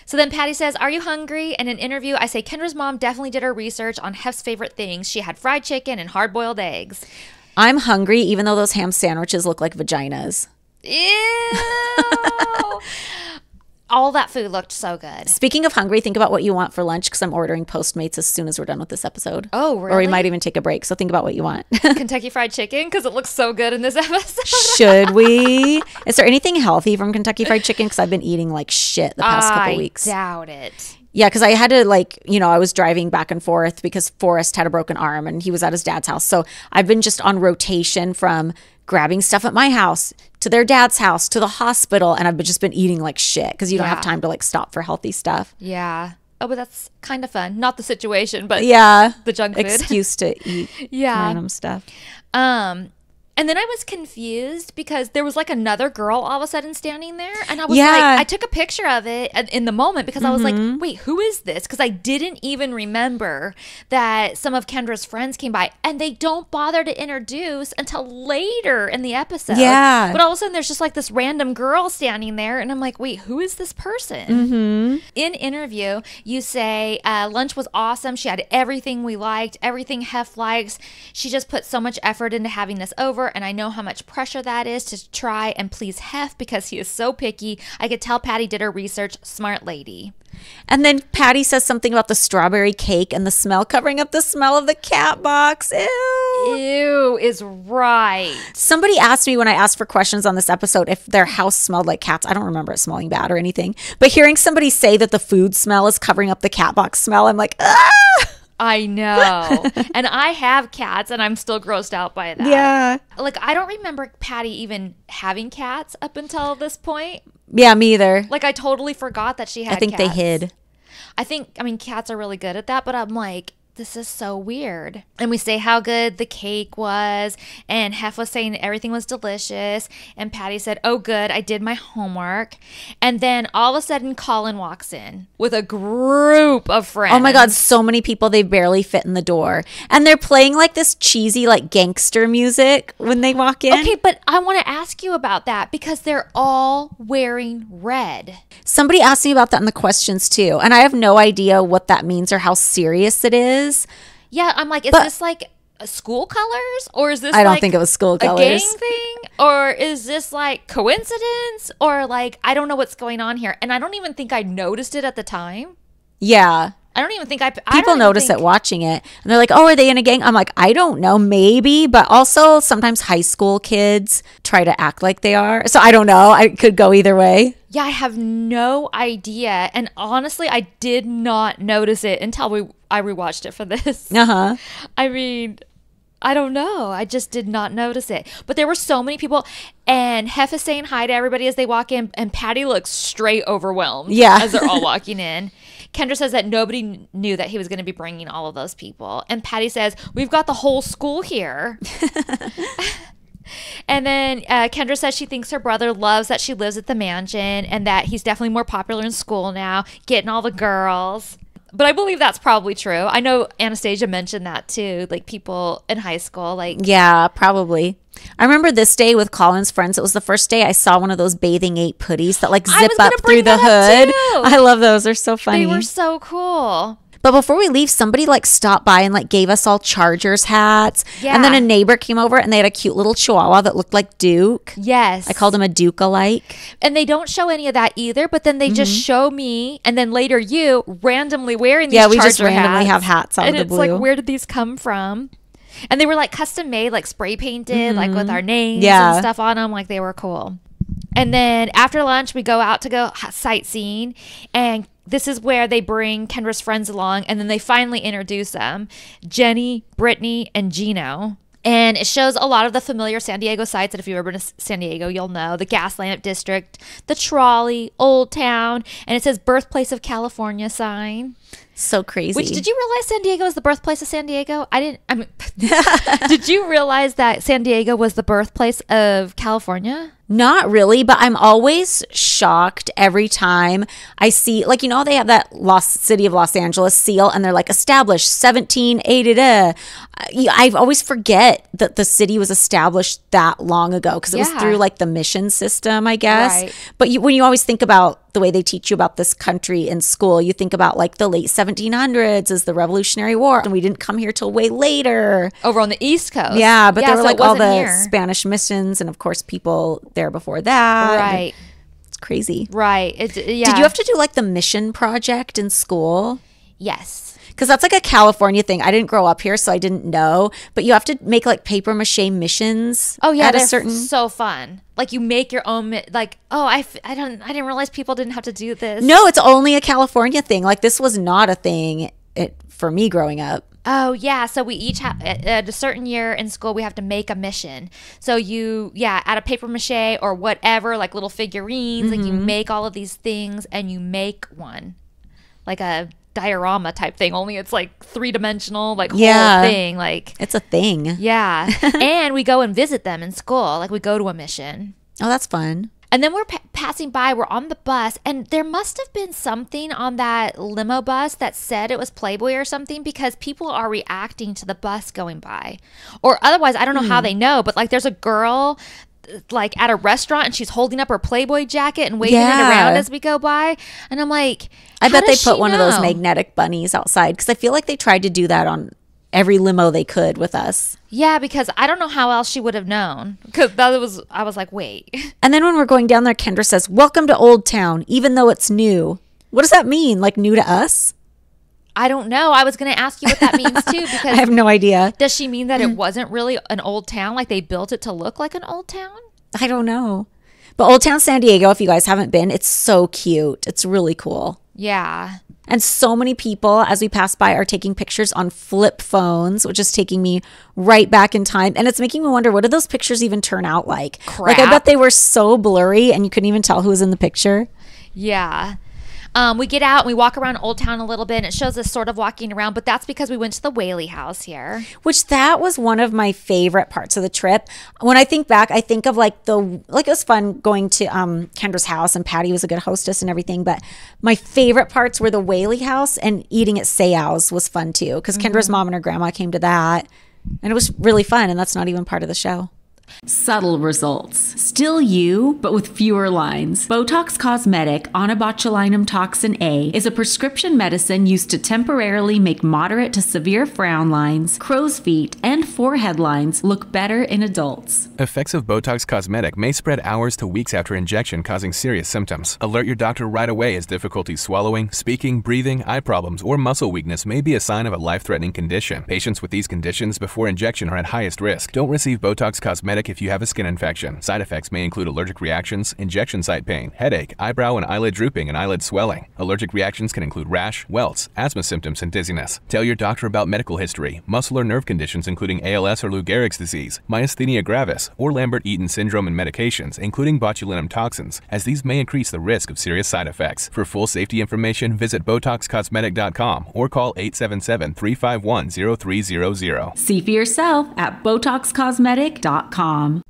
So then Patty says, are you hungry? In an interview, I say Kendra's mom definitely did her research on Hef's favorite things. She had fried chicken and hard-boiled eggs. I'm hungry, even though those ham sandwiches look like vaginas. Ew. All that food looked so good. Speaking of hungry, think about what you want for lunch because I'm ordering Postmates as soon as we're done with this episode. Oh, really? Or we might even take a break. So think about what you want. Kentucky Fried Chicken, because it looks so good in this episode. Should we? Is there anything healthy from Kentucky Fried Chicken? Because I've been eating like shit the past couple weeks. I doubt it. Yeah, because I had to I was driving back and forth because Forrest had a broken arm and he was at his dad's house. So I've been just on rotation from grabbing stuff at my house to their dad's house to the hospital, and I've just been eating like shit because you don't have time to like stop for healthy stuff. Yeah. Oh, but that's kind of fun. Not the situation, but the junk food. Excuse to eat random stuff. And then I was confused because there was like another girl all of a sudden standing there. And I was like, I took a picture of it in the moment because I was like, wait, who is this? Because I didn't even remember that some of Kendra's friends came by, and they don't bother to introduce until later in the episode. Yeah. But all of a sudden there's just like this random girl standing there. And I'm like, wait, who is this person? In interview, you say lunch was awesome. She had everything we liked, everything Hef likes. She just put so much effort into having this over. And I know how much pressure that is to try and please Hef because he is so picky. I could tell Patty did her research. Smart lady. And then Patty says something about the strawberry cake and the smell covering up the smell of the cat box. Ew is right. Somebody asked me when I asked for questions on this episode if their house smelled like cats. I don't remember it smelling bad or anything. But hearing somebody say that the food smell is covering up the cat box smell, I'm like, ah! I know. And I have cats and I'm still grossed out by that. Yeah. Like, I don't remember Patty even having cats up until this point. Yeah, me either. Like, I totally forgot that she had cats. I think they hid. I mean, cats are really good at that, but I'm like, this is so weird. And we say how good the cake was, and Hef was saying everything was delicious, and Patty said, oh good, I did my homework. And then all of a sudden Colin walks in with a group of friends. Oh my god, so many people, they barely fit in the door, and they're playing like this cheesy like gangster music when they walk in. Okay, but I want to ask you about that because they're all wearing red. Somebody asked me about that in the questions too, and I have no idea what that means or how serious it is. Yeah, I'm like, is this like school colors, or is this I don't think it was school colors. A gang thing, or is this like coincidence, or like I don't know what's going on here, and I don't even think I noticed it at the time. Yeah. I don't even think people notice it watching it, and they're like, oh, are they in a gang? I'm like, I don't know, maybe, but also sometimes high school kids try to act like they are, so I don't know, I could go either way. Yeah, I have no idea, and honestly I did not notice it until I rewatched it for this. I mean, I don't know. I just did not notice it. But there were so many people. And Hef is saying hi to everybody as they walk in. And Patty looks straight overwhelmed as they're all walking in. Kendra says that nobody knew that he was going to be bringing all of those people. And Patty says, we've got the whole school here. And then Kendra says she thinks her brother loves that she lives at the mansion and that he's definitely more popular in school now, getting all the girls. But I believe that's probably true. I know Anastasia mentioned that too, like people in high school. Yeah, probably. I remember this day with Colin's friends. It was the first day I saw one of those Bathing Ape hoodies that zip up through the hood. I love those. They're so funny. They were so cool. But before we leave, somebody stopped by and gave us all Chargers hats. Yeah. And then a neighbor came over and they had a cute little chihuahua that looked like Duke. Yes. I called him a Duke-alike. And they don't show any of that either, but then they just show me and then later you randomly wearing these Charger hats. Yeah, we just randomly have hats out of the blue. And it's where did these come from? And they were custom made, spray painted, with our names and stuff on them. They were cool. And then after lunch, we go out to go sightseeing. And this is where they bring Kendra's friends along. And then they finally introduce them. Jenny, Brittany, and Gino. And it shows a lot of the familiar San Diego sites that if you've ever been to San Diego, you'll know. The Gaslamp District, the Trolley, Old Town. And it says Birthplace of California sign. So crazy. Which, did you realize San Diego is the birthplace of San Diego? Did you realize that San Diego was the birthplace of California? Not really, but I'm always shocked every time I see, they have that City of Los Angeles seal and they're established 1780. I always forget that the city was established that long ago because it was through the mission system, I guess. Right. But when you always think about the way they teach you about this country in school, you think about the late 1700s as the Revolutionary War, and we didn't come here till way later. Over on the East Coast. Yeah, but there were all the Spanish missions and of course people there before that. Right. It's crazy. Right. Did you have to do the mission project in school? Yes. Because that's a California thing. I didn't grow up here, so I didn't know. But you have to make paper mache missions. Oh yeah, they're so fun. You make your own. I didn't realize people didn't have to do this. No, it's only a California thing. This was not a thing for me growing up. Oh yeah, so we each have at a certain year in school we have to make a mission. So out of paper mache or whatever, little figurines, you make all of these things and you make one, a diorama type thing, only it's 3-dimensional, whole thing. It's a thing. Yeah. And we go and visit them in school. We go to a mission. Oh, that's fun. And then we're passing by, we're on the bus, and there must have been something on that limo bus that said it was Playboy or something because people are reacting to the bus going by. Or otherwise, I don't know how they know, but there's a girl at a restaurant and she's holding up her Playboy jacket and waving it around as we go by. And I'm I bet they put one of those magnetic bunnies outside because I feel like they tried to do that on every limo they could with us. Yeah, because I don't know how else she would have known. Because I was wait. And then when we're going down there, Kendra says, "Welcome to Old Town, even though it's new." What does that mean? New to us? I don't know. I was going to ask you what that means too because I have no idea. Does she mean that it wasn't really an old town? They built it to look like an old town? I don't know. But Old Town San Diego, if you guys haven't been, it's so cute. It's really cool. Yeah. And so many people, as we pass by, are taking pictures on flip phones, which is taking me right back in time. And it's making me wonder, what did those pictures even turn out like? Crap. I bet they were so blurry and you couldn't even tell who was in the picture. Yeah. We get out and we walk around Old Town a little bit and it shows us sort of walking around, but that's because we went to the Whaley house here. Which that was one of my favorite parts of the trip. When I think back, I think of it was fun going to Kendra's house and Patty was a good hostess and everything, but my favorite parts were the Whaley house and eating at Seau's was fun too because Kendra's mom and her grandma came to that and it was really fun and that's not even part of the show. Subtle results. Still you, but with fewer lines. Botox Cosmetic Onabotulinum Toxin A is a prescription medicine used to temporarily make moderate to severe frown lines, crow's feet, and forehead lines look better in adults. Effects of Botox Cosmetic may spread hours to weeks after injection, causing serious symptoms. Alert your doctor right away as difficulty swallowing, speaking, breathing, eye problems, or muscle weakness may be a sign of a life-threatening condition. Patients with these conditions before injection are at highest risk. Don't receive Botox Cosmetic Cosmetic if you have a skin infection. Side effects may include allergic reactions, injection site pain, headache, eyebrow and eyelid drooping, and eyelid swelling. Allergic reactions can include rash, welts, asthma symptoms, and dizziness. Tell your doctor about medical history, muscle or nerve conditions including ALS or Lou Gehrig's disease, myasthenia gravis, or Lambert-Eaton syndrome, and medications, including botulinum toxins, as these may increase the risk of serious side effects. For full safety information, visit BotoxCosmetic.com or call 877-351-0300. See for yourself at BotoxCosmetic.com.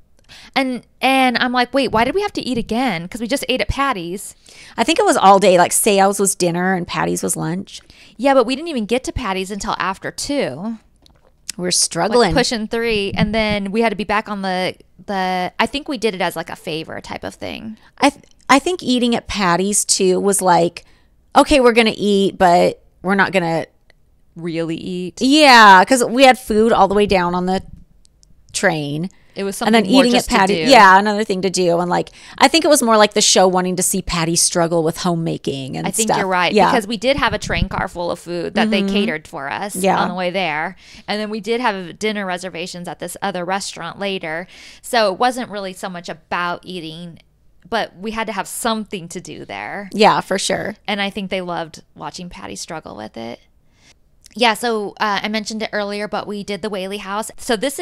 And I'm like, wait, why did we have to eat again? Because we just ate at Patty's. I think it was all day. Like Sayles was dinner and Patty's was lunch. Yeah, but we didn't even get to Patty's until after 2. We're struggling. Like pushing 3. And then we had to be back on the I think we did it as like a favor type of thing. I think eating at Patty's too was like, okay, we're going to eat, but we're not going to really eat. Yeah, because we had food all the way down on the train. It was something and then more eating just at Patty. to do. Yeah, another thing to do. And like, I think it was more like the show wanting to see Patty struggle with homemaking and I think stuff. you're right. Yeah. Because we did have a train car full of food that they catered for us on the way there. And then we did have dinner reservations at this other restaurant later. So it wasn't really so much about eating, but we had to have something to do there. Yeah, for sure. And I think they loved watching Patty struggle with it. Yeah, so I mentioned it earlier, but we did the Whaley House. So this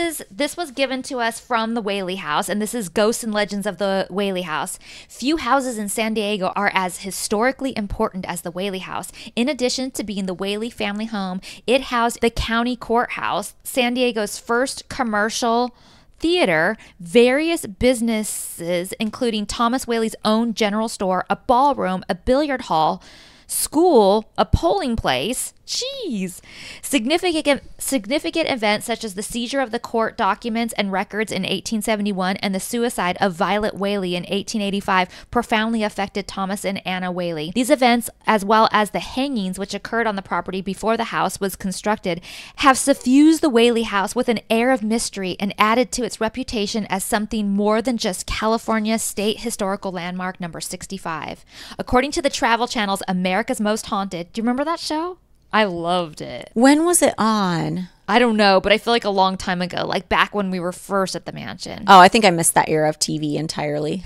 was given to us from the Whaley House, and this is Ghosts and Legends of the Whaley House. Few houses in San Diego are as historically important as the Whaley House. In addition to being the Whaley family home, it housed the county courthouse, San Diego's first commercial theater, various businesses, including Thomas Whaley's own general store, a ballroom, a billiard hall, school, a polling place. Jeez. Significant events such as the seizure of the court documents and records in 1871 and the suicide of Violet Whaley in 1885 profoundly affected Thomas and Anna Whaley. These events, as well as the hangings which occurred on the property before the house was constructed, have suffused the Whaley house with an air of mystery and added to its reputation as something more than just California State Historical Landmark number 65. According to the Travel Channel's America's Most Haunted, do you remember that show? I loved it. When was it on? I don't know, but I feel like a long time ago, like back when we were first at the mansion. Oh, I think I missed that era of TV entirely.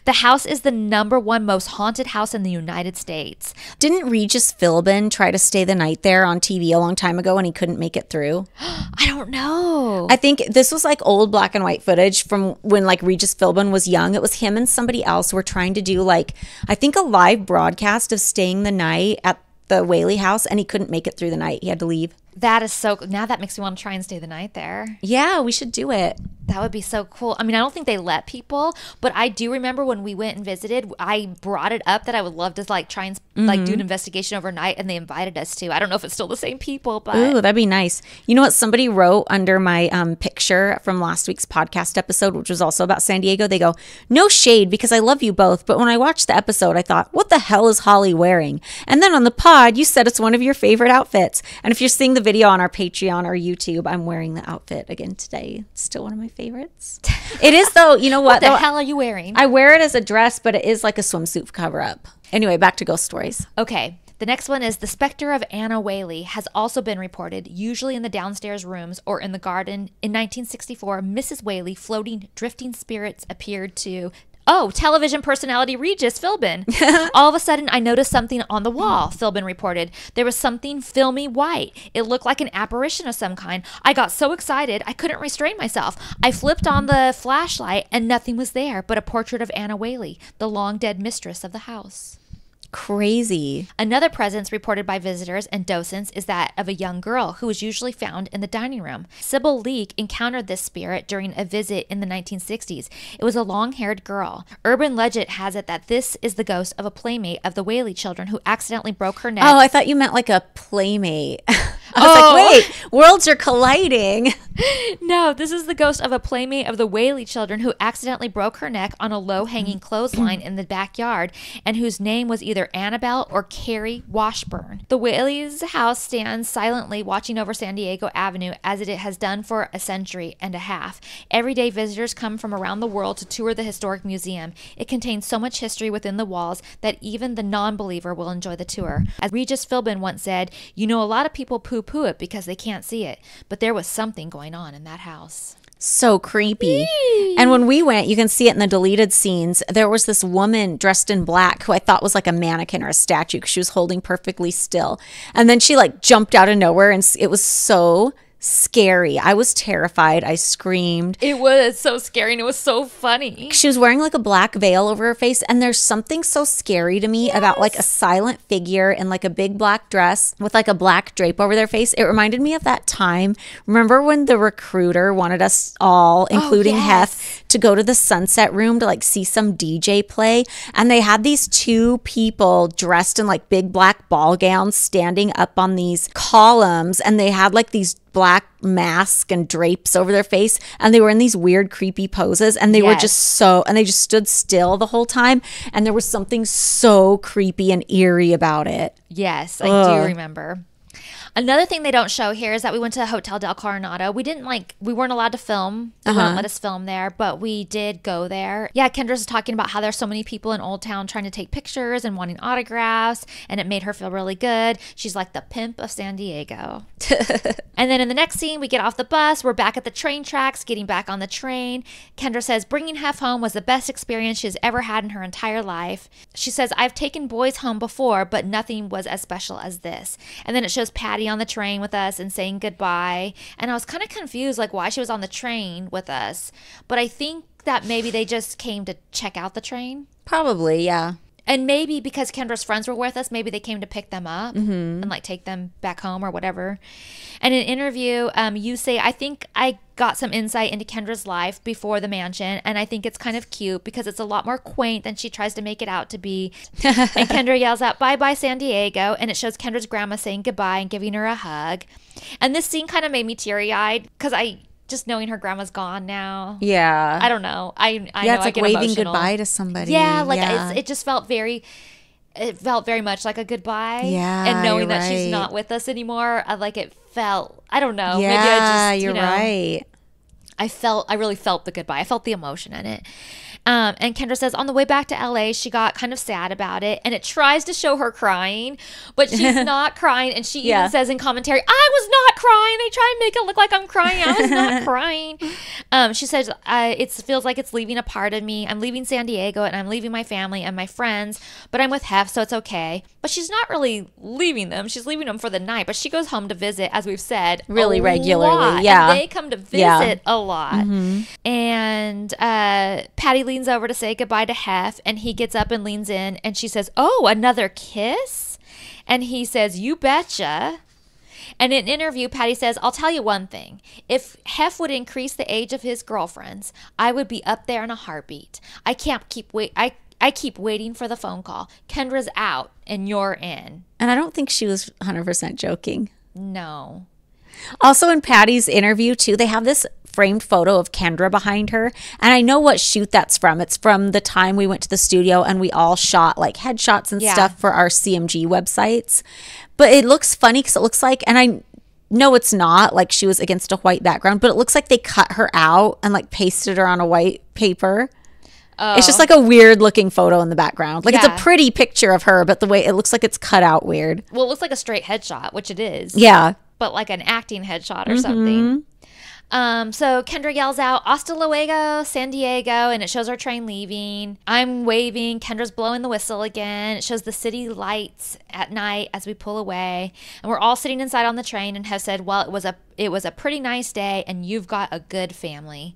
The house is the #1 most haunted house in the United States. Didn't Regis Philbin try to stay the night there on TV a long time ago and he couldn't make it through? I don't know. I think this was like old black and white footage from when like Regis Philbin was young. It was him and somebody else were trying to do like, I think a live broadcast of staying the night at the Whaley house, and he couldn't make it through the night. He had to leave. That is so, now that makes me want to try and stay the night there. Yeah, we should do it. That would be so cool. I mean, I don't think they let people, but I do remember when we went and visited, I brought it up that I would love to like try and like do an investigation overnight, and they invited us to. I don't know if it's still the same people, but ooh, that'd be nice. You know what? Somebody wrote under my picture from last week's podcast episode, which was also about San Diego. They go, "No shade because I love you both, but when I watched the episode, I thought, what the hell is Holly wearing? And then on the pod, you said it's one of your favorite outfits. And if you're seeing the video on our Patreon or YouTube, I'm wearing the outfit again today. It's still one of my favorites. It is though. You know what? What the hell are you wearing? I wear it as a dress, but it is like a swimsuit cover up. Anyway, back to ghost stories. Okay. The next one is the specter of Anna Whaley has also been reported, usually in the downstairs rooms or in the garden. In 1964, Mrs. Whaley, floating, drifting spirits appeared to... Oh, television personality Regis Philbin. All of a sudden, I noticed something on the wall, Philbin reported. There was something filmy white. It looked like an apparition of some kind. I got so excited, I couldn't restrain myself. I flipped on the flashlight, and nothing was there but a portrait of Anna Whaley, the long-dead mistress of the house. Crazy. Another presence reported by visitors and docents is that of a young girl who was usually found in the dining room. Sybil Leek encountered this spirit during a visit in the 1960s. It was a long-haired girl. Urban legend has it that this is the ghost of a playmate of the Whaley children who accidentally broke her neck. Oh, I thought you meant like a playmate. I was like, wait, worlds are colliding. No, this is the ghost of a playmate of the Whaley children who accidentally broke her neck on a low-hanging clothesline in the backyard and whose name was either Annabelle or Carrie Washburn. The Whaley's house stands silently watching over San Diego Avenue as it has done for a century and a half. Every day visitors come from around the world to tour the historic museum. It contains so much history within the walls that even the non-believer will enjoy the tour. As Regis Philbin once said, you know, a lot of people poo-poo it because they can't see it, but there was something going on in that house. So creepy. And when we went, you can see it in the deleted scenes, there was this woman dressed in black who I thought was like a mannequin or a statue because she was holding perfectly still. And then she like jumped out of nowhere, and it was so scary. I was terrified. I screamed. It was so scary, and it was so funny. She was wearing like a black veil over her face, and there's something so scary to me about like a silent figure in like a big black dress with like a black drape over their face. It reminded me of that time. Remember when the recruiter wanted us all, including Hef, to go to the Sunset Room to like see some DJ play, and they had these two people dressed in like big black ball gowns standing up on these columns, and they had like these black mask and drapes over their face, and they were in these weird creepy poses, and they were just and they just stood still the whole time, and there was something so creepy and eerie about it. Yes, I do remember. Another thing they don't show here is that we went to Hotel Del Coronado. We weren't allowed to film. They wouldn't let us film there, but we did go there. Yeah, Kendra's talking about how there's so many people in Old Town trying to take pictures and wanting autographs, and it made her feel really good. She's like the pimp of San Diego. And then in the next scene, we get off the bus. We're back at the train tracks, getting back on the train. Kendra says bringing Hef home was the best experience she's ever had in her entire life. She says, I've taken boys home before, but nothing was as special as this. And then it shows Patty on the train with us and saying goodbye. And I was kind of confused, like why she was on the train with us. But I think that maybe they just came to check out the train. Probably, yeah. And maybe because Kendra's friends were with us, maybe they came to pick them up and like take them back home or whatever. And in an interview, you say, I think I got some insight into Kendra's life before the mansion, and I think it's kind of cute because it's a lot more quaint than she tries to make it out to be. And Kendra yells out, bye-bye San Diego, and it shows Kendra's grandma saying goodbye and giving her a hug. And this scene kind of made me teary-eyed because just knowing her grandma's gone now. Yeah. I don't know. I know it's like I get waving emotional. goodbye to somebody. Yeah, like it just felt very much like a goodbye. Yeah, and knowing you're that she's right. not with us anymore, like it felt, I don't know. Yeah, maybe I just, you're right. I really felt the goodbye. I felt the emotion in it. And Kendra says on the way back to LA, she got kind of sad about it, and it tries to show her crying, but she's not crying. And she even says in commentary, I was not crying. They try and make it look like I'm crying. I was not crying. She says, it feels like it's leaving a part of me. I'm leaving San Diego, and I'm leaving my family and my friends, but I'm with Hef, so it's okay. But she's not really leaving them. She's leaving them for the night, but she goes home to visit, as we've said, really regularly. lot. Yeah. And they come to visit a lot. And Patty leans over to say goodbye to Hef, and he gets up and leans in, and she says, oh, another kiss? And he says, you betcha. And in an interview, Patty says, I'll tell you one thing. If Hef would increase the age of his girlfriends, I would be up there in a heartbeat. I keep waiting for the phone call. Kendra's out and you're in. And I don't think she was 100% joking. No. Also in Patty's interview too, they have this framed photo of Kendra behind her, and I know what shoot that's from. It's from the time we went to the studio and we all shot like headshots and stuff for our CMG websites. But it looks funny because it looks like, and I know it's not like she was against a white background, but it looks like they cut her out and like pasted her on a white paper. It's just like a weird looking photo in the background. Like it's a pretty picture of her, but the way it looks like it's cut out weird. Well, it looks like a straight headshot, which it is. Yeah. But like an acting headshot or something. So Kendra yells out, hasta luego, San Diego, and it shows our train leaving. I'm waving. Kendra's blowing the whistle again. It shows the city lights at night as we pull away. And we're all sitting inside on the train and have said, well, it was a pretty nice day, and you've got a good family.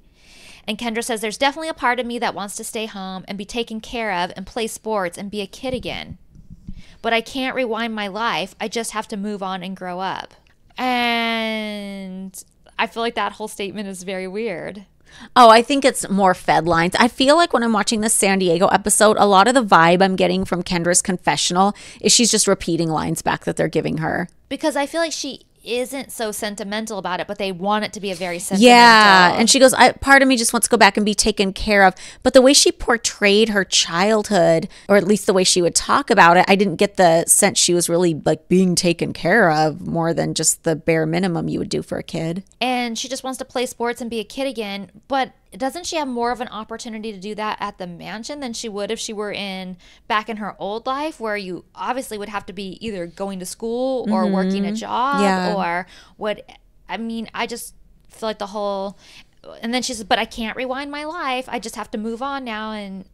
And Kendra says, there's definitely a part of me that wants to stay home and be taken care of and play sports and be a kid again. But I can't rewind my life. I just have to move on and grow up. And I feel like that whole statement is very weird. Oh, I think it's more fed lines. I feel like when I'm watching this San Diego episode, a lot of the vibe I'm getting from Kendra's confessional is she's just repeating lines back that they're giving her. Because I feel like she isn't so sentimental about it, but they want it to be a very sentimental. Yeah, and she goes, part of me just wants to go back and be taken care of. But the way she portrayed her childhood, or at least the way she would talk about it, I didn't get the sense she was really like being taken care of more than just the bare minimum you would do for a kid. And she just wants to play sports and be a kid again. But doesn't she have more of an opportunity to do that at the mansion than she would if she were back in her old life, where you obviously would have to be either going to school or working a job or what? I mean, I just feel like the whole and then she says, but I can't rewind my life. I just have to move on now and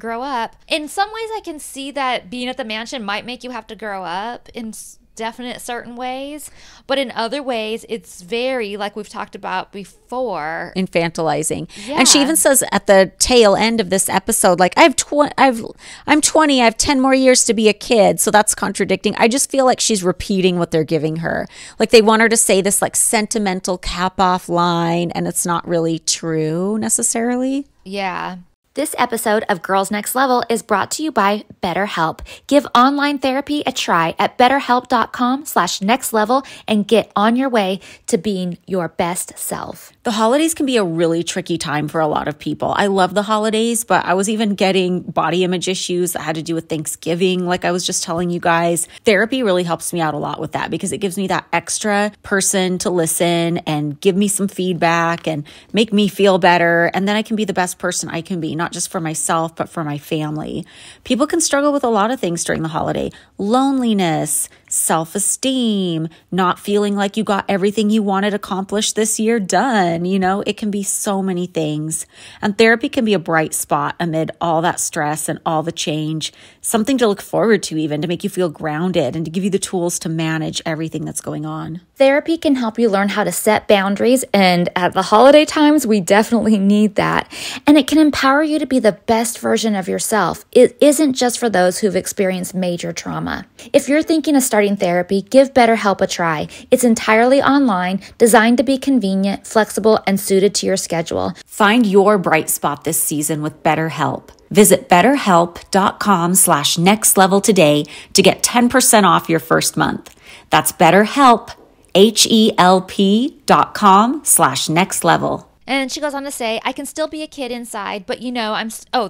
grow up. In some ways, I can see that being at the mansion might make you have to grow up in definite certain ways, but in other ways it's very, like we've talked about before, infantilizing. And she even says at the tail end of this episode, like, I'm 20, I have 10 more years to be a kid. So that's contradicting. I just feel like she's repeating what they're giving her. Like they want her to say this like sentimental cap off line, and it's not really true necessarily. Yeah. This episode of Girls Next Level is brought to you by BetterHelp. Give online therapy a try at betterhelp.com/nextlevel and get on your way to being your best self. The holidays can be a really tricky time for a lot of people. I love the holidays, but I was even getting body image issues that had to do with Thanksgiving. Like I was just telling you guys, therapy really helps me out a lot with that because it gives me that extra person to listen and give me some feedback and make me feel better. And then I can be the best person I can be, not just for myself, but for my family. People can struggle with a lot of things during the holiday. Loneliness, self-esteem, not feeling like you got everything you wanted accomplished this year done. You know, it can be so many things. And therapy can be a bright spot amid all that stress and all the change. Something to look forward to even, to make you feel grounded and to give you the tools to manage everything that's going on. Therapy can help you learn how to set boundaries, and at the holiday times, we definitely need that. And it can empower you to be the best version of yourself. It isn't just for those who've experienced major trauma. If you're thinking of starting therapy, give BetterHelp a try. It's entirely online, designed to be convenient, flexible, and suited to your schedule. Find your bright spot this season with BetterHelp. Visit betterhelp.com/nextlevel today to get 10% off your first month. That's BetterHelp, HELP.com/nextlevel. And she goes on to say, I can still be a kid inside, but you know,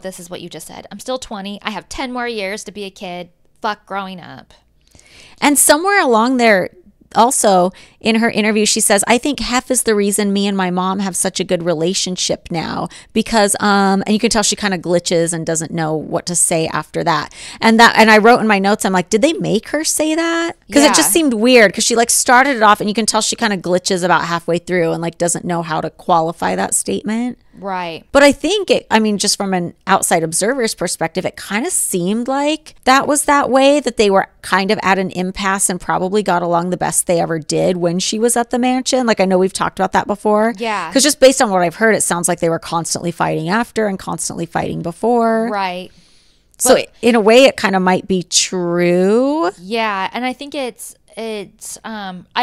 this is what you just said. I'm still 20. I have 10 more years to be a kid. Fuck growing up. And somewhere along there, also in her interview, she says, I think Hef is the reason me and my mom have such a good relationship now because, and you can tell she kind of glitches and doesn't know what to say after that. And I wrote in my notes, I'm like, did they make her say that? Because it just seemed weird because she like started it off and you can tell she kind of glitches about halfway through and like doesn't know how to qualify that statement. Right. But I think just from an outside observer's perspective, it kind of seemed like that was that way, that they were kind of at an impasse and probably got along the best they ever did when she was at the mansion. Like I know we've talked about that before. Yeah. Because just based on what I've heard, it sounds like they were constantly fighting after and constantly fighting before. Right. So in a way, it kind of might be true. Yeah. And I think it's I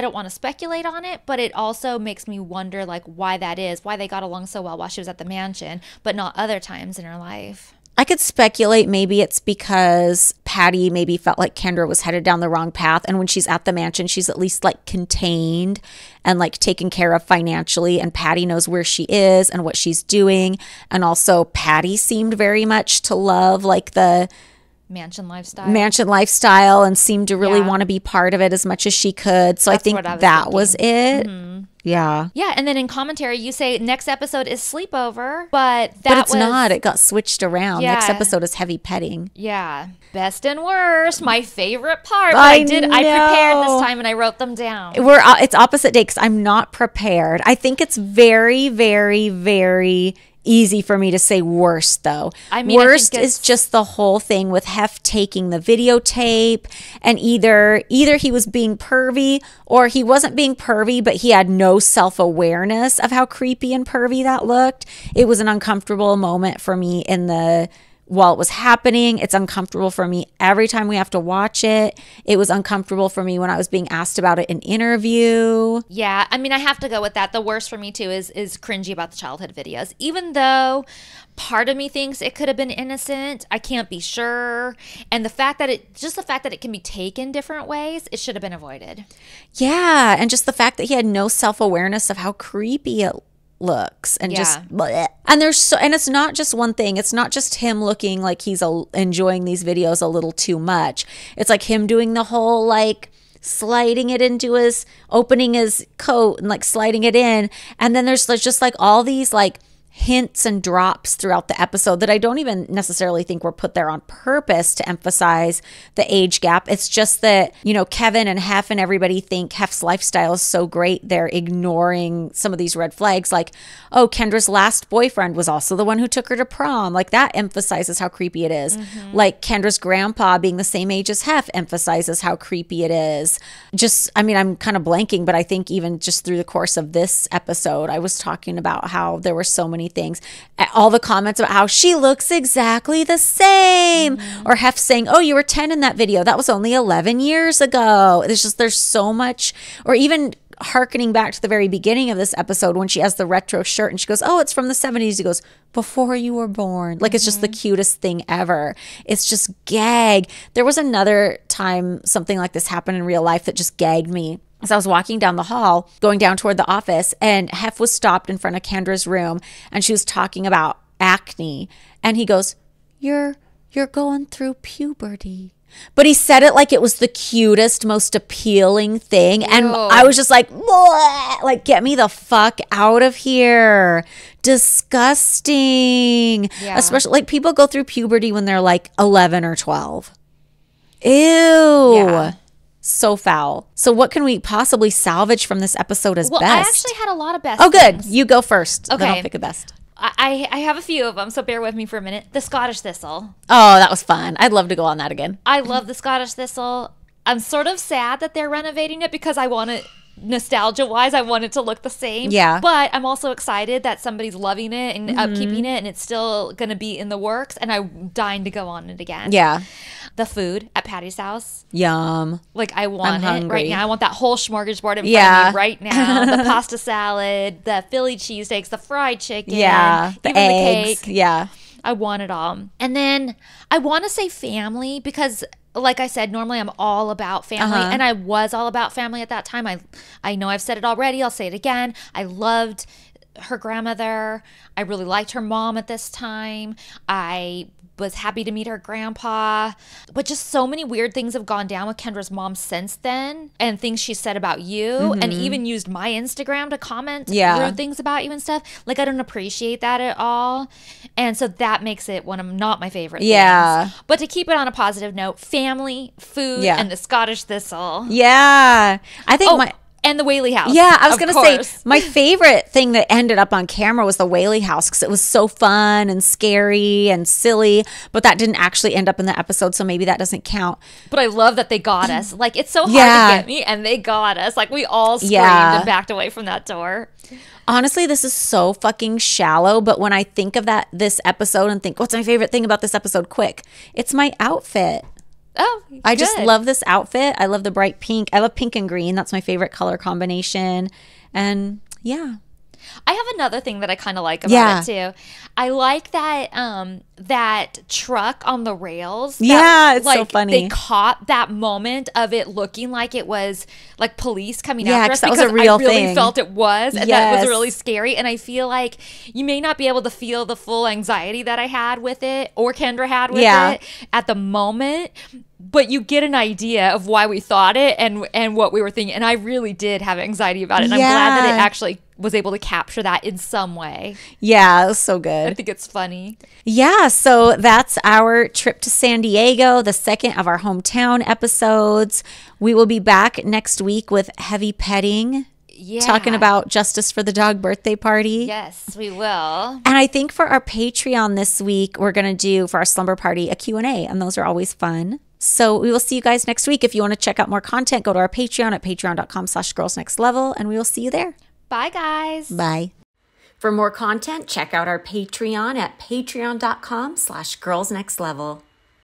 don't want to speculate on it, but it also makes me wonder like why that is, why they got along so well while she was at the mansion, but not other times in her life. I could speculate maybe it's because Patty maybe felt like Kendra was headed down the wrong path. And when she's at the mansion, she's at least like contained and like taken care of financially. And Patty knows where she is and what she's doing. And also Patty seemed very much to love like the mansion lifestyle and seemed to really want to be part of it as much as she could. So I think that was it. Mm-hmm. Yeah. Yeah. And then in commentary, you say next episode is sleepover, but it's not. It got switched around. Yeah. Next episode is heavy petting. Yeah. Best and worst. My favorite part. I prepared this time and I wrote them down. It's opposite day because I'm not prepared. I think it's very, very, very easy for me to say worst though. Worst is just the whole thing with Hef taking the videotape and either he was being pervy or he wasn't being pervy, but he had no self-awareness of how creepy and pervy that looked. It was an uncomfortable moment for me while it was happening. It's uncomfortable for me every time we have to watch it. It was uncomfortable for me when I was being asked about it in interview. Yeah, I mean, I have to go with that. The worst for me too is cringy about the childhood videos. Even though part of me thinks it could have been innocent, I can't be sure. And the fact that it can be taken different ways, it should have been avoided. Yeah, and just the fact that he had no self-awareness of how creepy it looks and just bleh. And it's not just one thing. It's not just him looking like he's enjoying these videos a little too much. It's like him doing the whole like sliding it into opening his coat and like sliding it in, and then there's just like all these like hints and drops throughout the episode that I don't even necessarily think were put there on purpose to emphasize the age gap. It's just that, you know, Kevin and Hef and everybody think Hef's lifestyle is so great, they're ignoring some of these red flags, like, oh, Kendra's last boyfriend was also the one who took her to prom. Like, that emphasizes how creepy it is. Like, Kendra's grandpa being the same age as Hef emphasizes how creepy it is. Just, I mean, I'm kind of blanking, but I think even just through the course of this episode, I was talking about how there were so many things. All the comments about how she looks exactly the same, or Hef saying, oh, you were 10 in that video, that was only 11 years ago. There's so much. Or even hearkening back to the very beginning of this episode when she has the retro shirt and she goes, oh, it's from the 70s. He goes, before you were born. Like, it's just the cutest thing ever. It's just gag. There was another time something like this happened in real life that just gagged me. As I was walking down the hall, going down toward the office, and Hef was stopped in front of Kendra's room, and she was talking about acne. And he goes, you're going through puberty. But he said it like it was the cutest, most appealing thing. And I was just like, bleh! Like, get me the fuck out of here. Disgusting. Yeah. Especially, like, people go through puberty when they're like 11 or 12. Ew. Yeah. So foul. So what can we possibly salvage from this episode as best? I actually had a lot of best Oh, good. things. You go first. Okay. Then I'll pick a best. I have a few of them, so bear with me for a minute. The Scottish Thistle. Oh, that was fun. I'd love to go on that again. I love the Scottish Thistle. I'm sort of sad that they're renovating it because I want it, nostalgia-wise, I want it to look the same. Yeah. But I'm also excited that somebody's loving it and upkeeping it, and it's still going to be in the works, and I'm dying to go on it again. Yeah. The food at Patty's house. Yum. Like, I want I'm it hungry. right now. I want that whole smorgasbord in front of me right now. The pasta salad, the Philly cheesesteaks, the fried chicken. Yeah. The even eggs. the cake. Yeah. I want it all. And then I want to say family because, like I said, normally I'm all about family. And I was all about family at that time. I know I've said it already. I'll say it again. I loved her grandmother. I really liked her mom at this time. I was happy to meet her grandpa. But just so many weird things have gone down with Kendra's mom since then, and things she said about you, and even used my Instagram to comment rude things about you and stuff. Like, I don't appreciate that at all. And so that makes it one of not my favorite things. But to keep it on a positive note, family, food, and the Scottish Thistle. Yeah. I think and the Whaley House. Yeah, I was going to say, my favorite thing that ended up on camera was the Whaley House because it was so fun and scary and silly, but that didn't actually end up in the episode, so maybe that doesn't count. But I love that they got us. Like, it's so hard to get me, and they got us. Like, we all screamed and backed away from that door. Honestly, this is so fucking shallow, but when I think of this episode and think, what's my favorite thing about this episode? Quick, it's my outfit. Oh, I just love this outfit. I love the bright pink. I love pink and green. That's my favorite color combination. And yeah. I have another thing that I kind of like about it too. I like that that truck on the rails. It's so funny. They caught that moment of it looking like it was like police coming after us that because was a real I really thing. felt it was, and that was really scary. And I feel like you may not be able to feel the full anxiety that I had with it, or Kendra had with it at the moment. But you get an idea of why we thought it and what we were thinking. And I really did have anxiety about it. And I'm glad that it actually was able to capture that in some way. Yeah, it was so good. I think it's funny. Yeah, so that's our trip to San Diego, the second of our hometown episodes. We will be back next week with Heavy Petting. Yeah. Talking about justice for the dog birthday party. Yes, we will. And I think for our Patreon this week, we're going to do, for our slumber party, a Q&A. And those are always fun. So we will see you guys next week. If you want to check out more content, go to our Patreon at patreon.com/girlsnextlevel, and we will see you there. Bye, guys. Bye. For more content, check out our Patreon at patreon.com/girlsnextlevel.